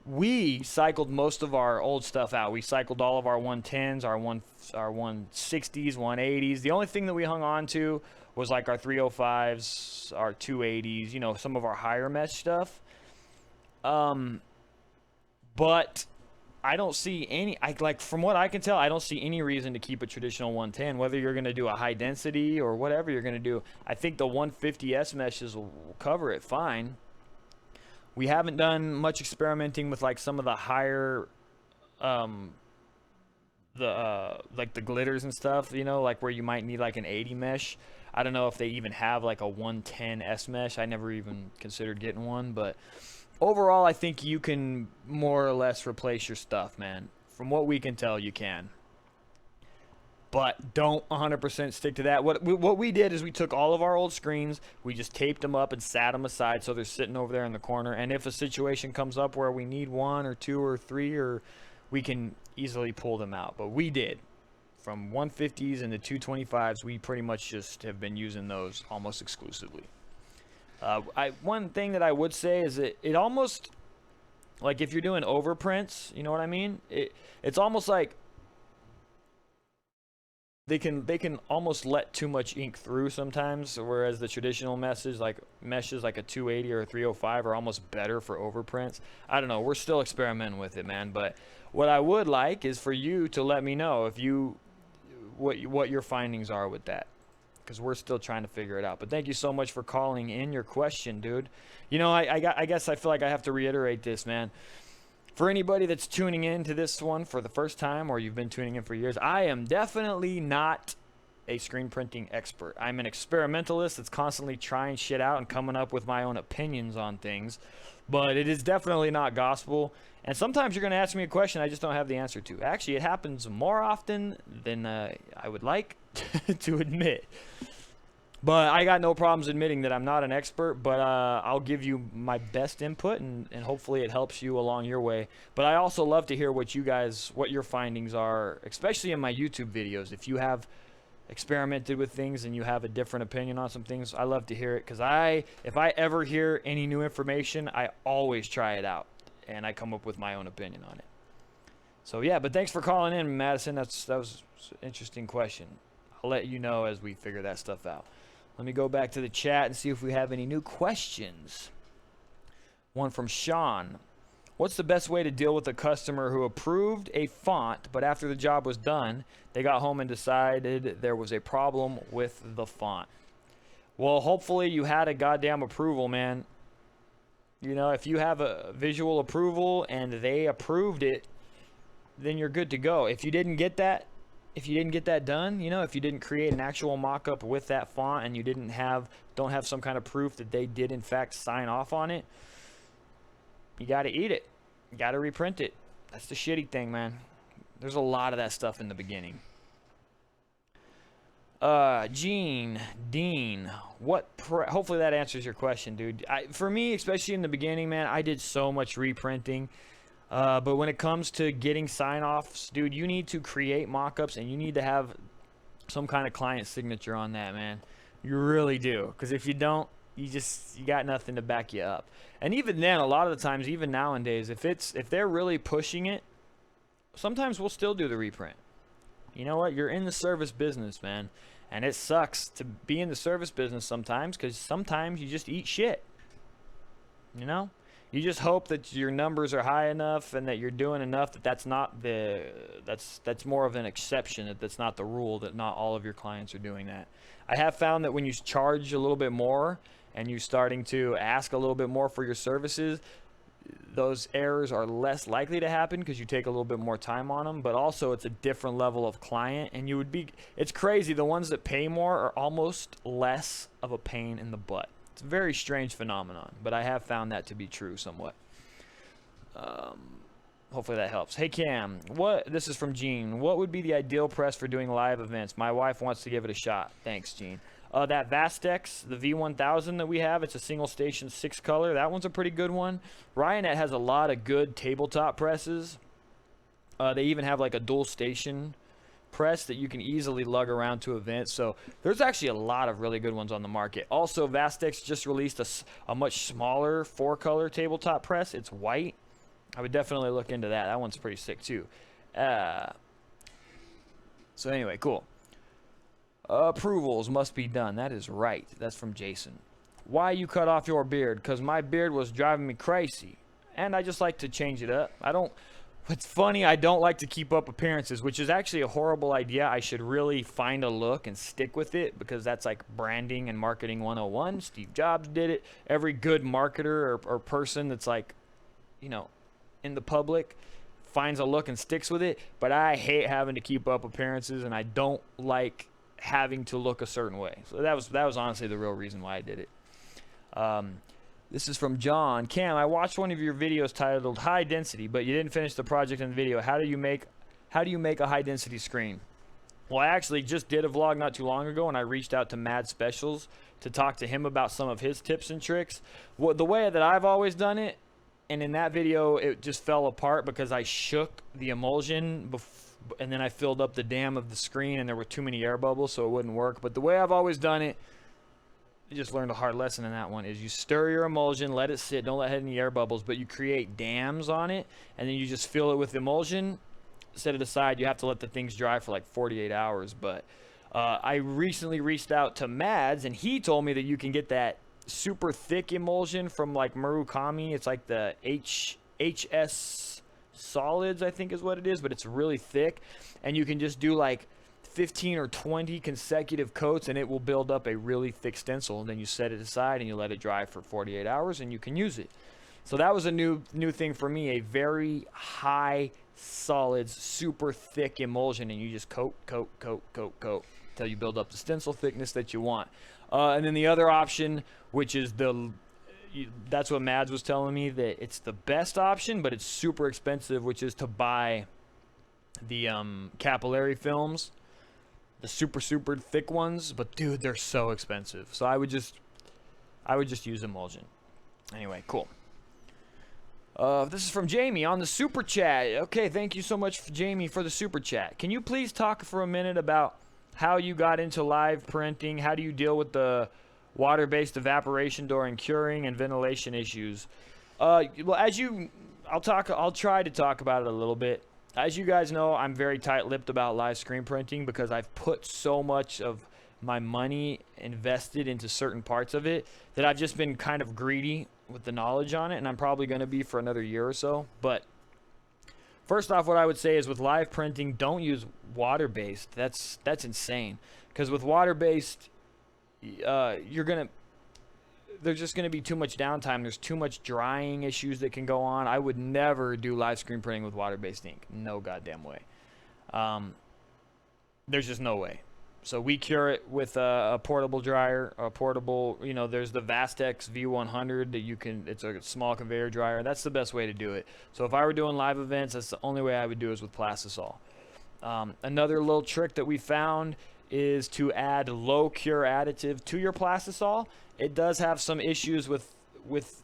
We cycled most of our old stuff out. We cycled all of our 110s, our 160s, 180s. The only thing that we hung on to was like our 305s, our 280s, you know, some of our higher mesh stuff. But I don't see any, from what I can tell, I don't see any reason to keep a traditional 110, whether you're going to do a high density or whatever you're going to do. I think the 150 S meshes will cover it fine. We haven't done much experimenting with like some of the higher, like the glitters and stuff, you know, like where you might need like an 80 mesh. I don't know if they even have like a 110 S mesh. I never even considered getting one, but overall, I think you can more or less replace your stuff, man. From what we can tell, you can. But don't 100% stick to that. What we did is we took all of our old screens, we just taped them up and sat them aside so they're sitting over there in the corner. And if a situation comes up where we need 1 or 2 or 3, or we can easily pull them out. But we did. From 150s and the 225s, we pretty much just have been using those almost exclusively. One thing that I would say is that it almost, like if you're doing overprints, you know what I mean? It's almost like they can almost let too much ink through sometimes, whereas the traditional meshes like a 280 or a 305 are almost better for overprints. I don't know. We're still experimenting with it, man. But what I would like is for you to let me know if what your findings are with that, because we're still trying to figure it out. But thank you so much for calling in your question, dude. You know, I guess I feel like I have to reiterate this, man. For anybody that's tuning in to this one for the first time, or you've been tuning in for years, I am definitely not a screen printing expert. I'm an experimentalist that's constantly trying shit out and coming up with my own opinions on things. But it is definitely not gospel. And sometimes you're going to ask me a question I just don't have the answer to. Actually, it happens more often than I would like to admit. But I got no problems admitting that I'm not an expert, but I'll give you my best input, and hopefully it helps you along your way. But I also love to hear what your findings are, especially in my YouTube videos. If you have experimented with things and you have a different opinion on some things, I love to hear it, because if I ever hear any new information, I always try it out, and I come up with my own opinion on it. So yeah, but thanks for calling in, Madison. That was an interesting question. I'll let you know as we figure that stuff out. Let me go back to the chat and see if we have any new questions. One from Sean. What's the best way to deal with a customer who approved a font, but after the job was done, they got home and decided there was a problem with the font? Well, hopefully you had a goddamn approval, man. You know, if you have a visual approval and they approved it, then you're good to go. If you didn't get that done, you know, if you didn't create an actual mock-up with that font and you don't have some kind of proof that they did in fact sign off on it, you got to eat it. You got to reprint it. That's the shitty thing, man. There's a lot of that stuff in the beginning. Gene, Dean, hopefully that answers your question, dude. For me, especially in the beginning, man, I did so much reprinting. But when it comes to getting sign-offs, dude, you need to create mock-ups, and you need to have some kind of client signature on that, man. You really do. Because if you don't, you got nothing to back you up. And even then, a lot of the times, even nowadays, if they're really pushing it, sometimes we'll still do the reprint. You know what? You're in the service business, man. And it sucks to be in the service business sometimes, because sometimes you just eat shit. You know? You just hope that your numbers are high enough and that you're doing enough that that's more of an exception, that's not the rule, that not all of your clients are doing that. I have found that when you charge a little bit more and you're starting to ask a little bit more for your services, those errors are less likely to happen because you take a little bit more time on them, but also it's a different level of client, and it's crazy, the ones that pay more are almost less of a pain in the butt. It's a very strange phenomenon, but I have found that to be true somewhat. Hopefully that helps. Hey Cam, this is from Gene. What would be the ideal press for doing live events? My wife wants to give it a shot. Thanks, Gene. That Vastex, the V1000 that we have, it's a single station 6 color. That one's a pretty good one. Ryonet has a lot of good tabletop presses. They even have like a dual station press that you can easily lug around to events. So there's actually a lot of really good ones on the market. Also, Vastex just released a much smaller 4-color tabletop press. It's white. I would definitely look into that. That one's pretty sick too. So anyway, cool. Approvals must be done. That is right. That's from Jason. Why you cut off your beard? Because my beard was driving me crazy. And I just like to change it up. It's funny, I don't like to keep up appearances, which is actually a horrible idea. I should really find a look and stick with it, because that's like branding and marketing 101. Steve Jobs did it. Every good marketer or person that's like, you know, in the public finds a look and sticks with it. But I hate having to keep up appearances, and I don't like having to look a certain way. So that was honestly the real reason why I did it. This is from John. Cam, I watched one of your videos titled High Density, but you didn't finish the project in the video. How do you make a high density screen? Well, I actually just did a vlog not too long ago, and I reached out to Mad Specials to talk to him about some of his tips and tricks. The way that I've always done it, and in that video it just fell apart because I shook the emulsion and then I filled up the dam of the screen, and there were too many air bubbles, so it wouldn't work. But the way I've always done it, I just learned a hard lesson in that one, is you stir your emulsion, let it sit, don't let it have any air bubbles, but you create dams on it, and then you just fill it with emulsion, set it aside. You have to let the things dry for like 48 hours. But I recently reached out to Mads, and he told me that you can get that super thick emulsion from like Murakami. It's like the HS Solids, I think is what it is, but it's really thick, and you can just do like 15 or 20 consecutive coats, and it will build up a really thick stencil. And then you set it aside and you let it dry for 48 hours, and you can use it. So that was a new thing for me, a very high solids, super thick emulsion, and you just coat until you build up the stencil thickness that you want. And then the other option, which is that's what Mads was telling me, that it's the best option, but it's super expensive, which is to buy the capillary films, the super thick ones. But dude, they're so expensive. So I would just use emulsion. Anyway, cool. This is from Jamie on the super chat. Okay, thank you so much, Jamie, for the super chat. Can you please talk for a minute about how you got into live printing? How do you deal with the water-based evaporation during curing and ventilation issues? Well, I'll try to talk about it a little bit. As you guys know, I'm very tight-lipped about live screen printing because I've put so much of my money invested into certain parts of it that I've just been kind of greedy with the knowledge on it, and I'm probably going to be for another year or so. But first off, what I would say is with live printing, don't use water-based. That's insane, because with water-based, there's just going to be too much downtime. There's too much drying issues that can go on. I would never do live screen printing with water-based ink. No goddamn way. There's just no way. So we cure it with a portable dryer, there's the Vastex V100 that it's a small conveyor dryer. That's the best way to do it. So if I were doing live events, that's the only way I would do is with Plastisol. Another little trick that we found is to add low cure additive to your Plastisol. It does have some issues with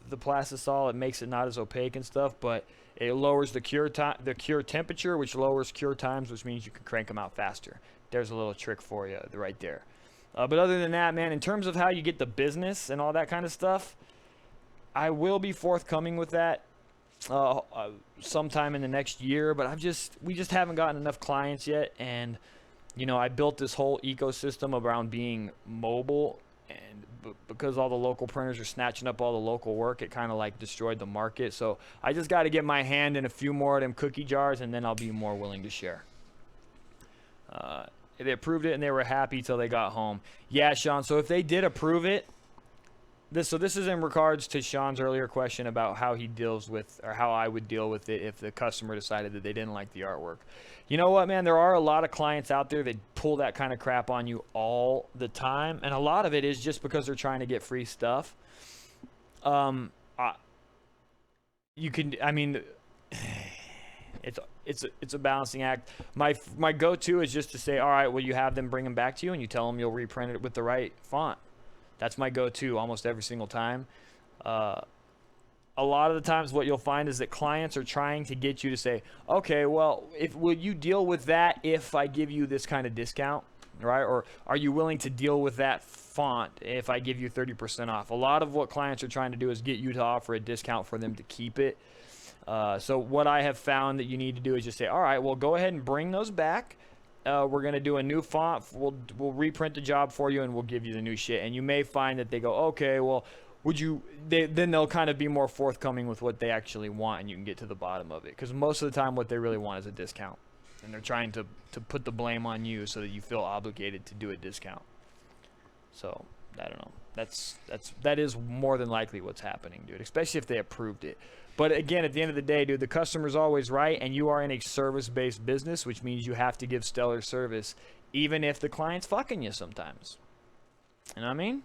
the Plastisol. It makes it not as opaque and stuff, but it lowers the cure temperature, which lowers cure times, which means you can crank them out faster. There's a little trick for you right there. But other than that, man, in terms of how you get the business and all that kind of stuff, I will be forthcoming with that sometime in the next year, but we just haven't gotten enough clients yet, and you know, I built this whole ecosystem around being mobile, and because all the local printers are snatching up all the local work, it kind of like destroyed the market. So I just got to get my hand in a few more of them cookie jars, and then I'll be more willing to share. They approved it and they were happy till they got home. Yeah, Sean. So if they did approve it, this is in regards to Sean's earlier question about how he deals with, or how I would deal with it if the customer decided that they didn't like the artwork. You know what, man? There are a lot of clients out there that pull that kind of crap on you all the time, and a lot of it is just because they're trying to get free stuff. You can, I mean, it's a balancing act. My go-to is just to say, all right, well, you have them bring them back to you, and you tell them you'll reprint it with the right font. That's my go-to almost every single time. A lot of the times what you'll find is that clients are trying to get you to say, okay, well, will you deal with that if I give you this kind of discount, right? Or are you willing to deal with that font if I give you 30% off? A lot of what clients are trying to do is get you to offer a discount for them to keep it. So what I have found that you need to do is just say, all right, well, go ahead and bring those back. We're going to do a new font. We'll reprint the job for you, and we'll give you the new shit. And you may find that they go, okay, well, then they'll kind of be more forthcoming with what they actually want, and you can get to the bottom of it. Because most of the time what they really want is a discount. And they're trying to put the blame on you so that you feel obligated to do a discount. So, I don't know. That is more than likely what's happening, dude. Especially if they approved it. But again, at the end of the day, dude, the customer's always right, and you are in a service-based business, which means you have to give stellar service, even if the client's fucking you sometimes. You know what I mean?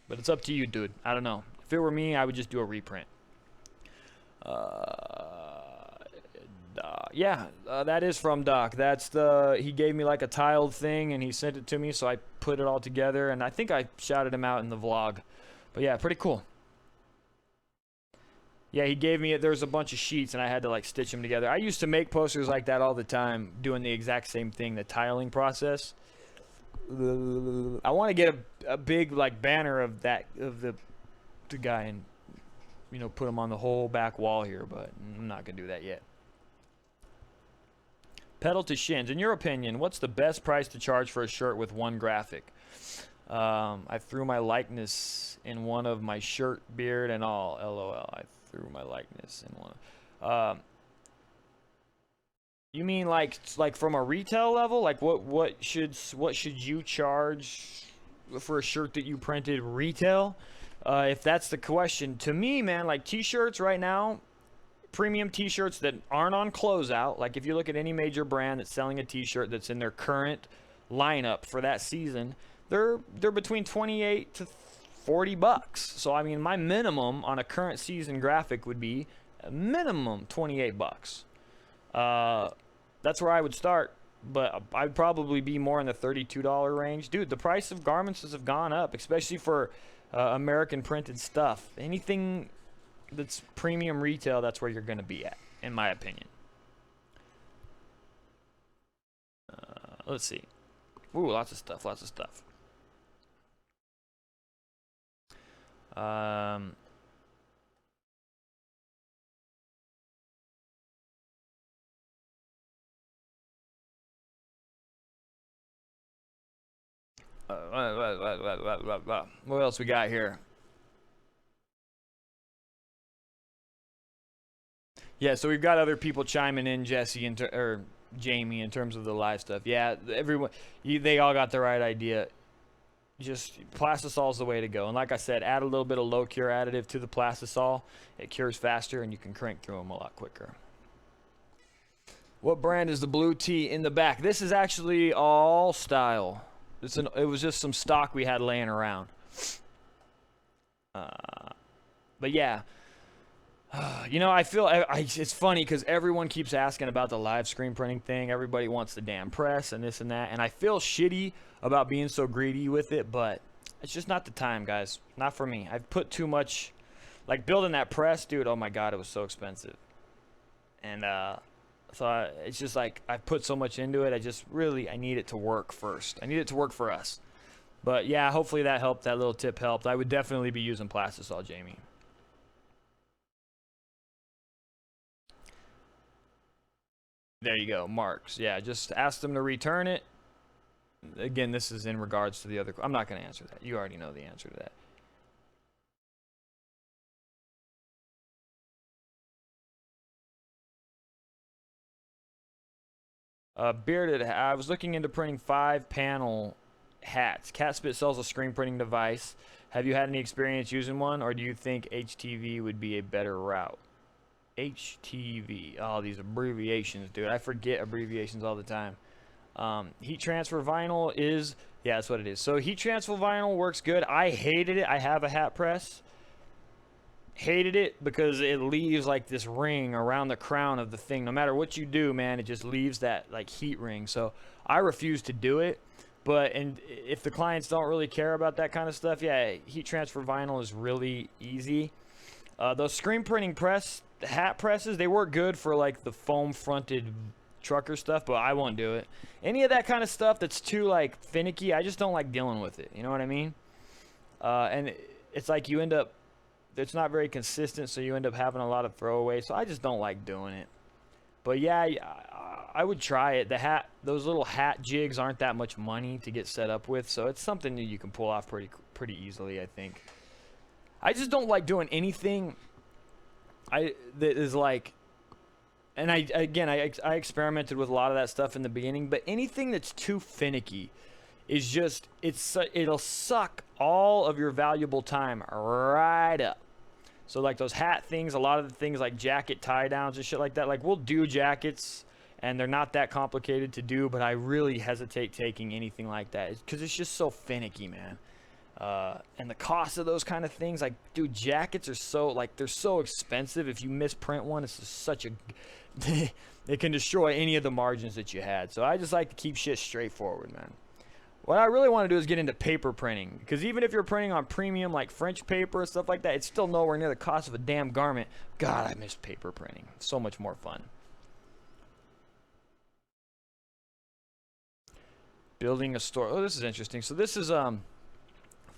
But it's up to you, dude. I don't know. If it were me, I would just do a reprint. Yeah, that is from Doc. He gave me like a tiled thing, and he sent it to me, so I put it all together, and I think I shouted him out in the vlog. But yeah, pretty cool. Yeah, he gave me it. There's a bunch of sheets, and I had to like stitch them together. I used to make posters like that all the time, doing the exact same thing, the tiling process. I want to get a big like banner of the guy, and you know, put him on the whole back wall here, but I'm not gonna do that yet. Pedal to Shins. In your opinion, what's the best price to charge for a shirt with one graphic? I threw my likeness in one of my shirt, beard, and all. LOL. I threw my likeness in one. You mean like from a retail level? Like what should you charge for a shirt that you printed retail? If that's the question, to me, man, like t-shirts right now, premium t-shirts that aren't on closeout. Like if you look at any major brand that's selling a t-shirt that's in their current lineup for that season, they're between 28 to 40 bucks. So I mean, my minimum on a current season graphic would be a minimum 28 bucks. That's where I would start, but I'd probably be more in the $32 range. Dude, the price of garments have gone up, especially for American printed stuff. Anything that's premium retail, that's where you're going to be at, in my opinion. Let's see. Ooh, lots of stuff. What else we got here? Yeah, so we've got other people chiming in, Jesse or Jamie, in terms of the live stuff. Yeah, everyone, they all got the right idea. Just Plastisol's the way to go. And like I said, add a little bit of low cure additive to the Plastisol. It cures faster, and you can crank through them a lot quicker. What brand is the blue tee in the back? This is actually All Style. It was just some stock we had laying around. But yeah. You know, I feel it's funny because everyone keeps asking about the live screen printing thing. Everybody wants the damn press and this and that. And I feel shitty about being so greedy with it, but it's just not the time, guys. Not for me. I've put too much, like building that press, dude. Oh my God, it was so expensive. And so it's just like I've put so much into it. I need it to work first. I need it to work for us. But yeah, hopefully that helped. That little tip helped. I would definitely be using Plastisol, Jamie. There you go, marks. Yeah, just ask them to return it. Again, this is in regards to the other. I'm not going to answer that. You already know the answer to that. Bearded, I was looking into printing 5-panel hats. Catspit sells a screen printing device. Have you had any experience using one, or do you think HTV would be a better route? HTV. Oh, these abbreviations, dude. I forget abbreviations all the time. Heat transfer vinyl is, yeah, that's what it is. So heat transfer vinyl works good. I hated it. I have a hat press. Hated it because it leaves like this ring around the crown of the thing. No matter what you do, man, it just leaves that like heat ring. So I refuse to do it. But and if the clients don't really care about that kind of stuff, yeah, heat transfer vinyl is really easy. Those screen printing hat presses, they work good for like the foam fronted trucker stuff, but I won't do it. Any of that kind of stuff that's too like finicky, I just don't like dealing with it. You know what I mean? And it's like you end up, it's not very consistent, so you end up having a lot of throwaways. So I just don't like doing it. But yeah, I would try it. Those little hat jigs aren't that much money to get set up with, so it's something that you can pull off pretty easily, I think. I just don't like doing anything that is like, and I experimented with a lot of that stuff in the beginning, but anything that's too finicky is just, it'll suck all of your valuable time right up. So like those hat things, a lot of the things like jacket tie downs and shit like that, like we'll do jackets and they're not that complicated to do, but I really hesitate taking anything like that because it's just so finicky, man. And the cost of those kind of things, like, dude, jackets are so, like, they're so expensive. If you misprint one, it's just such a, it can destroy any of the margins that you had. So I just like to keep shit straightforward, man. What I really want to do is get into paper printing, because even if you're printing on premium like French paper and stuff like that, it's still nowhere near the cost of a damn garment. God, I miss paper printing. So much more fun. Building a store. Oh, this is interesting. So this is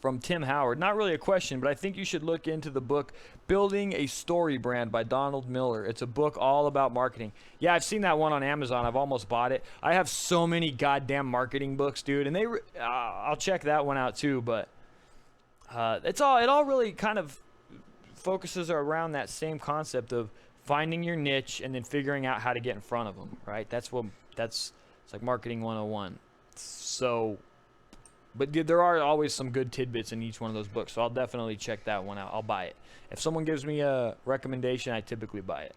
from Tim Howard. Not really a question, but I think you should look into the book Building a Story Brand by Donald Miller. It's a book all about marketing. Yeah, I've seen that one on Amazon. I've almost bought it. I have so many goddamn marketing books, dude, and I'll check that one out too, but it all really kind of focuses around that same concept of finding your niche and then figuring out how to get in front of them, right? It's like marketing 101. So, but dude, there are always some good tidbits in each one of those books, so I'll definitely check that one out. I'll buy it. If someone gives me a recommendation, I typically buy it.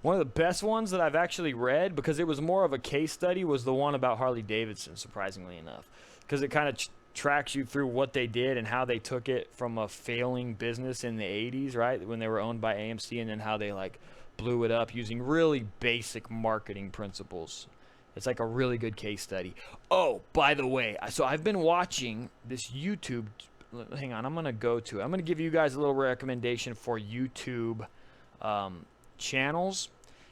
One of the best ones that I've actually read, because it was more of a case study, was the one about Harley Davidson, surprisingly enough, because it kind of tracks you through what they did and how they took it from a failing business in the 80s, right, when they were owned by AMC, and then how they like blew it up using really basic marketing principles. It's like a really good case study. Oh, by the way, so I've been watching this YouTube. Hang on, I'm going to give you guys a little recommendation for YouTube channels.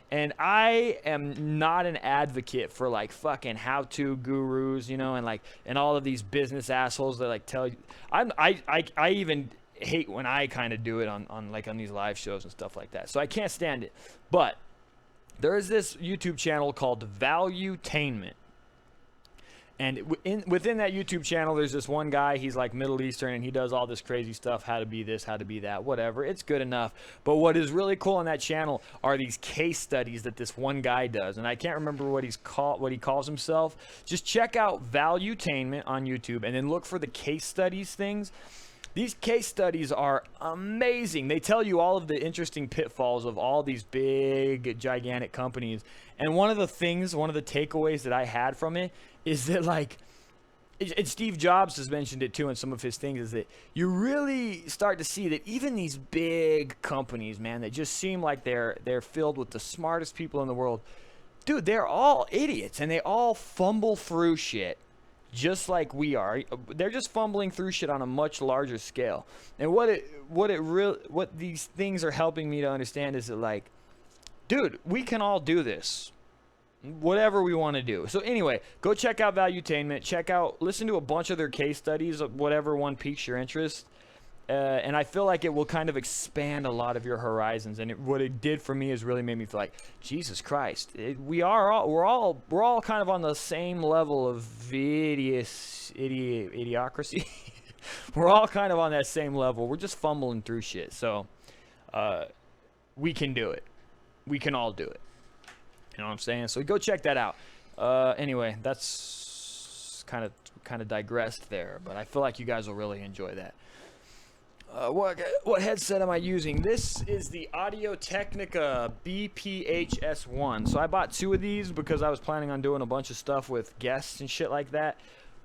And I am not an advocate for like fucking how-to gurus, you know, and all of these business assholes that like tell you. I even hate when I kind of do it on these live shows and stuff like that. So I can't stand it. But there is this YouTube channel called Valuetainment. And within that YouTube channel, there's this one guy, he's like Middle Eastern, and he does all this crazy stuff, how to be this, how to be that, whatever. It's good enough. But what is really cool on that channel are these case studies that this one guy does. And I can't remember what he calls himself. Just check out Valuetainment on YouTube, and then look for the case studies things. These case studies are amazing. They tell you all of the interesting pitfalls of all these big, gigantic companies. And one of the takeaways that I had from it is that, like, and Steve Jobs has mentioned it too in some of his things, is that you really start to see that even these big companies, man, that just seem like they're filled with the smartest people in the world, dude, they're all idiots, and they all fumble through shit. Just like we are. They're just fumbling through shit on a much larger scale. And what these things are helping me to understand is that, like, dude, we can all do this. Whatever we want to do. So anyway, go check out Valuetainment. Listen to a bunch of their case studies, whatever one piques your interest. and I feel like it will kind of expand a lot of your horizons. And what it did for me is really made me feel like, Jesus Christ, we're all kind of on the same level of idiocracy. We're all kind of on that same level. We're just fumbling through shit. So we can do it. We can all do it. You know what I'm saying? So go check that out. Anyway, that's kind of digressed there, but I feel like you guys will really enjoy that. What headset am I using? This is the Audio-Technica BPH-S1. So I bought 2 of these because I was planning on doing a bunch of stuff with guests and shit like that.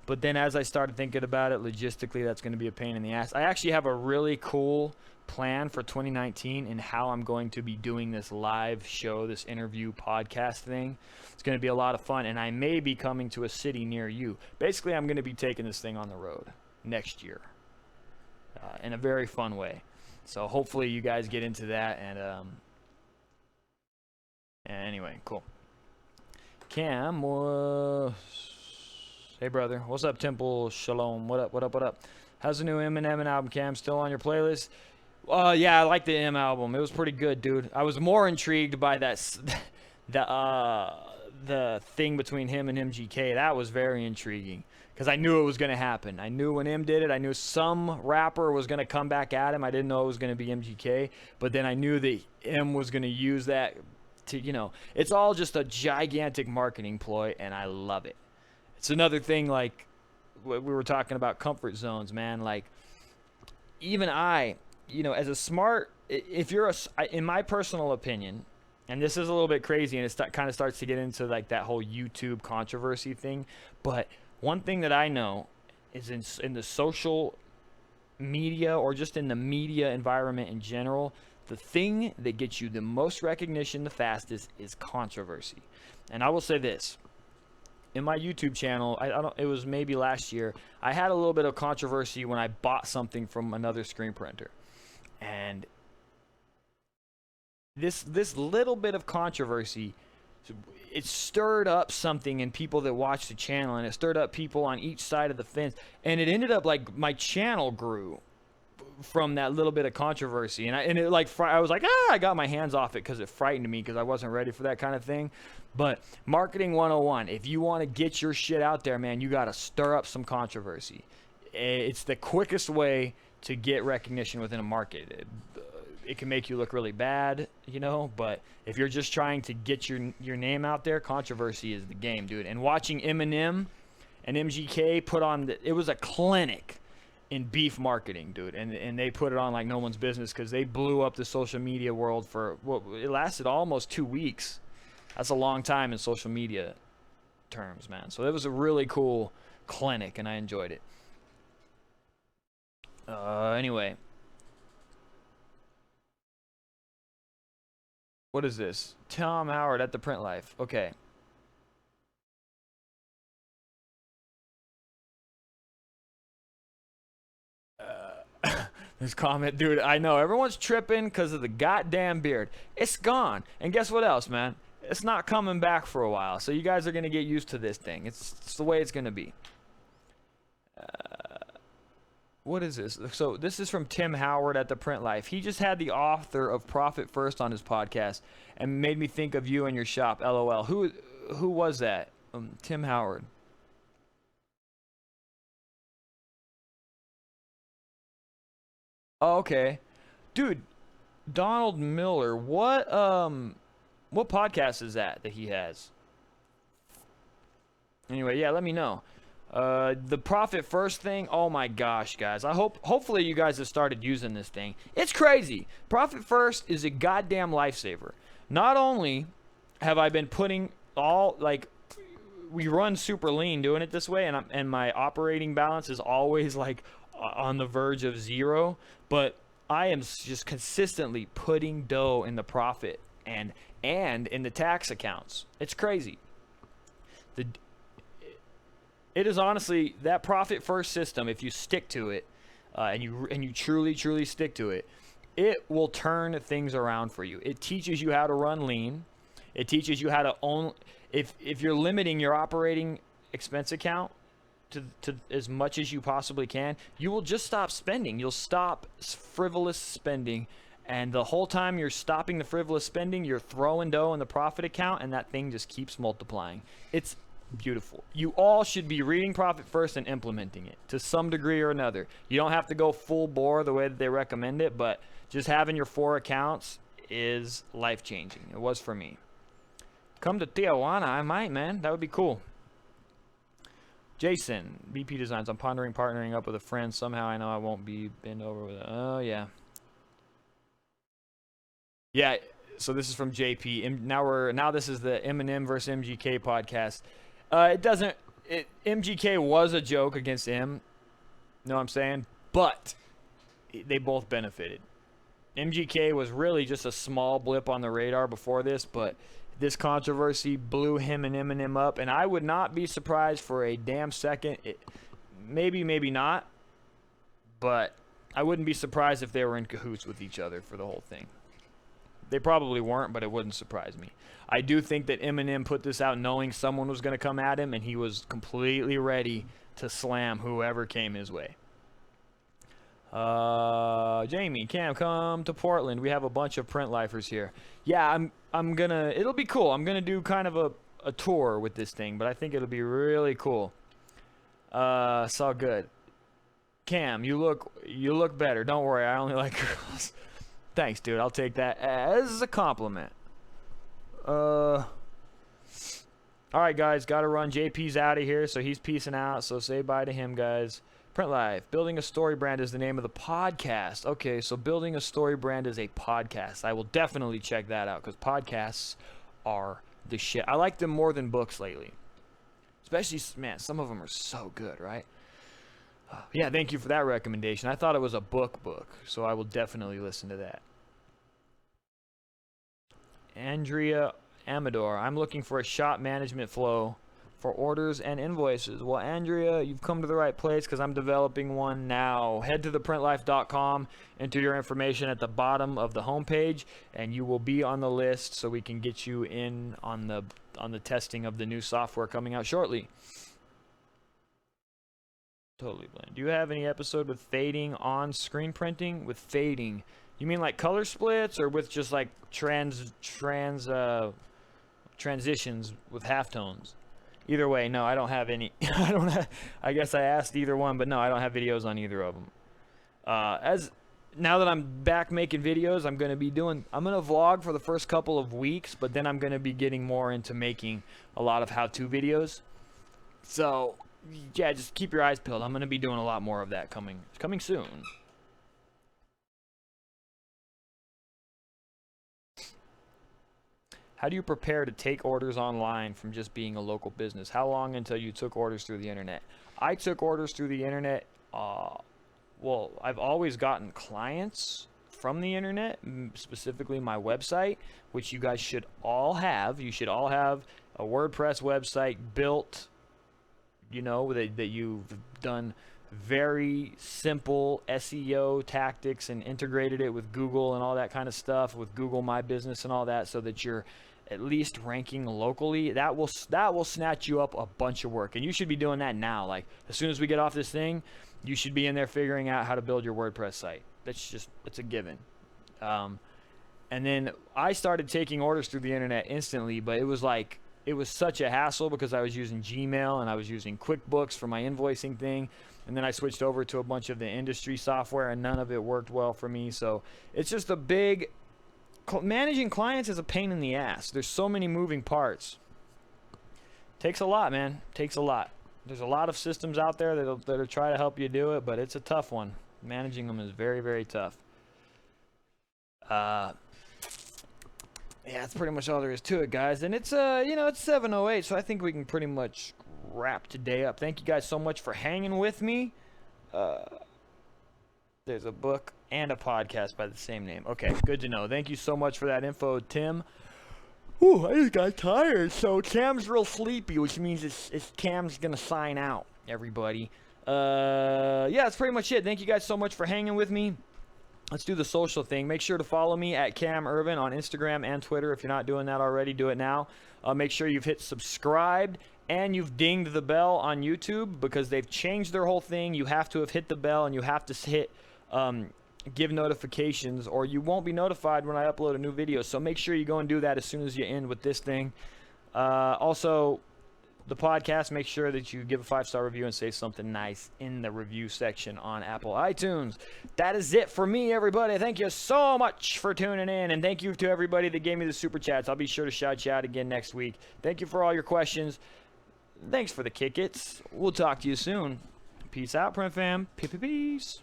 But then as I started thinking about it, logistically, that's going to be a pain in the ass. I actually have a really cool plan for 2019 and how I'm going to be doing this live show, this interview podcast thing. It's going to be a lot of fun, and I may be coming to a city near you. Basically, I'm going to be taking this thing on the road next year in a very fun way. So hopefully you guys get into that. And anyway, cool. Cam, hey brother, what's up? Temple Shalom, what up? What up? What up? How's the new Eminem album, Cam? Still on your playlist? Yeah, I like the M album. It was pretty good, dude. I was more intrigued by the thing between him and MGK. That was very intriguing because I knew it was going to happen. I knew when M did it, I knew some rapper was going to come back at him. I didn't know it was going to be MGK, but then I knew that M was going to use that to, you know, it's all just a gigantic marketing ploy, and I love it. It's another thing, like we were talking about comfort zones, man. Like, even I, you know, as a smart, if you're in my personal opinion, and this is a little bit crazy, and it kind of starts to get into like that whole YouTube controversy thing, but one thing that I know is in the social media or just in the media environment in general, the thing that gets you the most recognition the fastest is controversy. And I will say this. In my YouTube channel, it was maybe last year, I had a little bit of controversy when I bought something from another screen printer. And this little bit of controversy, it stirred up something in people that watched the channel, and it stirred up people on each side of the fence, and it ended up like my channel grew from that little bit of controversy. And I was like, I got my hands off it because it frightened me because I wasn't ready for that kind of thing. But marketing 101, if you want to get your shit out there, man, you got to stir up some controversy. It's the quickest way to get recognition within a market. It can make you look really bad, you know, but if you're just trying to get your name out there, controversy is the game, dude. And watching Eminem and MGK put on, it was a clinic in beef marketing, dude, and they put it on like no one's business because they blew up the social media world for it lasted almost 2 weeks. That's a long time in social media terms, man. So it was a really cool clinic, and I enjoyed it. Anyway, what is this? Tom Howard at the Print Life. Okay. This comment, dude, I know everyone's tripping because of the goddamn beard. It's gone. And guess what else, man? It's not coming back for a while. So you guys are going to get used to this thing. It's the way it's going to be. What is this? So this is from Tim Howard at the Print Life. He just had the author of Profit First on his podcast and made me think of you and your shop. LOL. Who was that? Tim Howard. Oh, okay. Dude, Donald Miller, what podcast is that he has? Anyway, yeah, let me know. The Profit First thing, oh my gosh, guys. Hopefully you guys have started using this thing. It's crazy. Profit First is a goddamn lifesaver. Not only have I been putting we run super lean doing it this way, and my operating balance is always like on the verge of zero, but I am just consistently putting dough in the profit and in the tax accounts. It's crazy. It is honestly that Profit First system. If you stick to it, and you truly stick to it, it will turn things around for you. It teaches you how to run lean. It teaches you how to own. If you're limiting your operating expense account, to as much as you possibly can, you will just stop spending. You'll stop frivolous spending. And the whole time you're stopping the frivolous spending, you're throwing dough in the profit account, and that thing just keeps multiplying. It's beautiful. You all should be reading Profit First and implementing it to some degree or another. You don't have to go full bore the way that they recommend it, but just having your 4 accounts is life-changing. It was for me. Come to Tijuana, I might, man. That would be cool. Jason, BP Designs. I'm pondering partnering up with a friend. Somehow I know I won't be bent over with it. Oh, yeah. Yeah, so this is from JP. Now this is the Eminem versus MGK podcast. MGK was a joke against M. Know what I'm saying? But they both benefited. MGK was really just a small blip on the radar before this, but this controversy blew him and Eminem up, and I would not be surprised for a damn second. Maybe not, but I wouldn't be surprised if they were in cahoots with each other for the whole thing. They probably weren't, but it wouldn't surprise me. I do think that Eminem put this out knowing someone was going to come at him, and he was completely ready to slam whoever came his way. Jamie, Cam, come to Portland. We have a bunch of print lifers here. Yeah, I'm gonna. It'll be cool. I'm gonna do kind of a tour with this thing, but I think it'll be really cool. It's all good. Cam, you look better. Don't worry, I only like girls. Thanks, dude. I'll take that as a compliment. All right, guys. Got to run. JP's out of here, so he's peacing out. So say bye to him, guys. Print Life. Building a Story Brand is the name of the podcast. Okay, so Building a Story Brand is a podcast. I will definitely check that out because podcasts are the shit. I like them more than books lately. Especially, man, some of them are so good, right? Yeah, thank you for that recommendation. I thought it was a book, so I will definitely listen to that. Andrea Amador, I'm looking for a shop management flow for orders and invoices. Well, Andrea, you've come to the right place because I'm developing one now. Head to theprintlife.com, enter your information at the bottom of the homepage, and you will be on the list so we can get you in on the testing of the new software coming out shortly. Totally blend. Do you have any episode with fading on screen printing? With fading, you mean like color splits, or with just like transitions with halftones? Either way, no, I don't have any. I guess I asked either one, but no, I don't have videos on either of them. Now that I'm back making videos, I'm gonna vlog for the first couple of weeks, but then I'm gonna be getting more into making a lot of how-to videos. So yeah, just keep your eyes peeled. I'm going to be doing a lot more of that coming soon. How do you prepare to take orders online from just being a local business? How long until you took orders through the internet? I took orders through the internet. Well, I've always gotten clients from the internet, specifically my website, which you guys should all have. You should all have a WordPress website built, you know, that you've done very simple SEO tactics and integrated it with Google and all that kind of stuff, with Google My Business and all that, so that you're at least ranking locally. That will snatch you up a bunch of work, and you should be doing that now. Like, as soon as we get off this thing, you should be in there figuring out how to build your WordPress site. It's a given. And then I started taking orders through the internet instantly, but it was such a hassle because I was using Gmail and I was using QuickBooks for my invoicing thing, and then I switched over to a bunch of the industry software, and none of it worked well for me. So it's just managing clients is a pain in the ass. There's so many moving parts. Takes a lot, man. Takes a lot. There's a lot of systems out there that'll try to help you do it, but it's a tough one. Managing them is very, very tough. Yeah, that's pretty much all there is to it, guys. And it's it's 7:08, so I think we can pretty much wrap today up. Thank you guys so much for hanging with me. There's a book and a podcast by the same name. Okay, good to know. Thank you so much for that info, Tim. Ooh, I just got tired. So Cam's real sleepy, which means it's Cam's gonna sign out, everybody. Yeah, that's pretty much it. Thank you guys so much for hanging with me. let's do the social thing. Make sure to follow me at Cam Earven on Instagram and Twitter. If you're not doing that already, do it now. Make sure you've hit subscribed and you've dinged the bell on YouTube, because they've changed their whole thing. You have to have hit the bell and you have to hit give notifications, or you won't be notified when I upload a new video. So make sure you go and do that as soon as you end with this thing. Also, the podcast, make sure that you give a 5-star review and say something nice in the review section on Apple iTunes. That is it for me, everybody. Thank you so much for tuning in, and thank you to everybody that gave me the super chats. I'll be sure to shout you out again next week. Thank you for all your questions. Thanks for the kick-its. We'll talk to you soon. Peace out, Print Fam. Peace.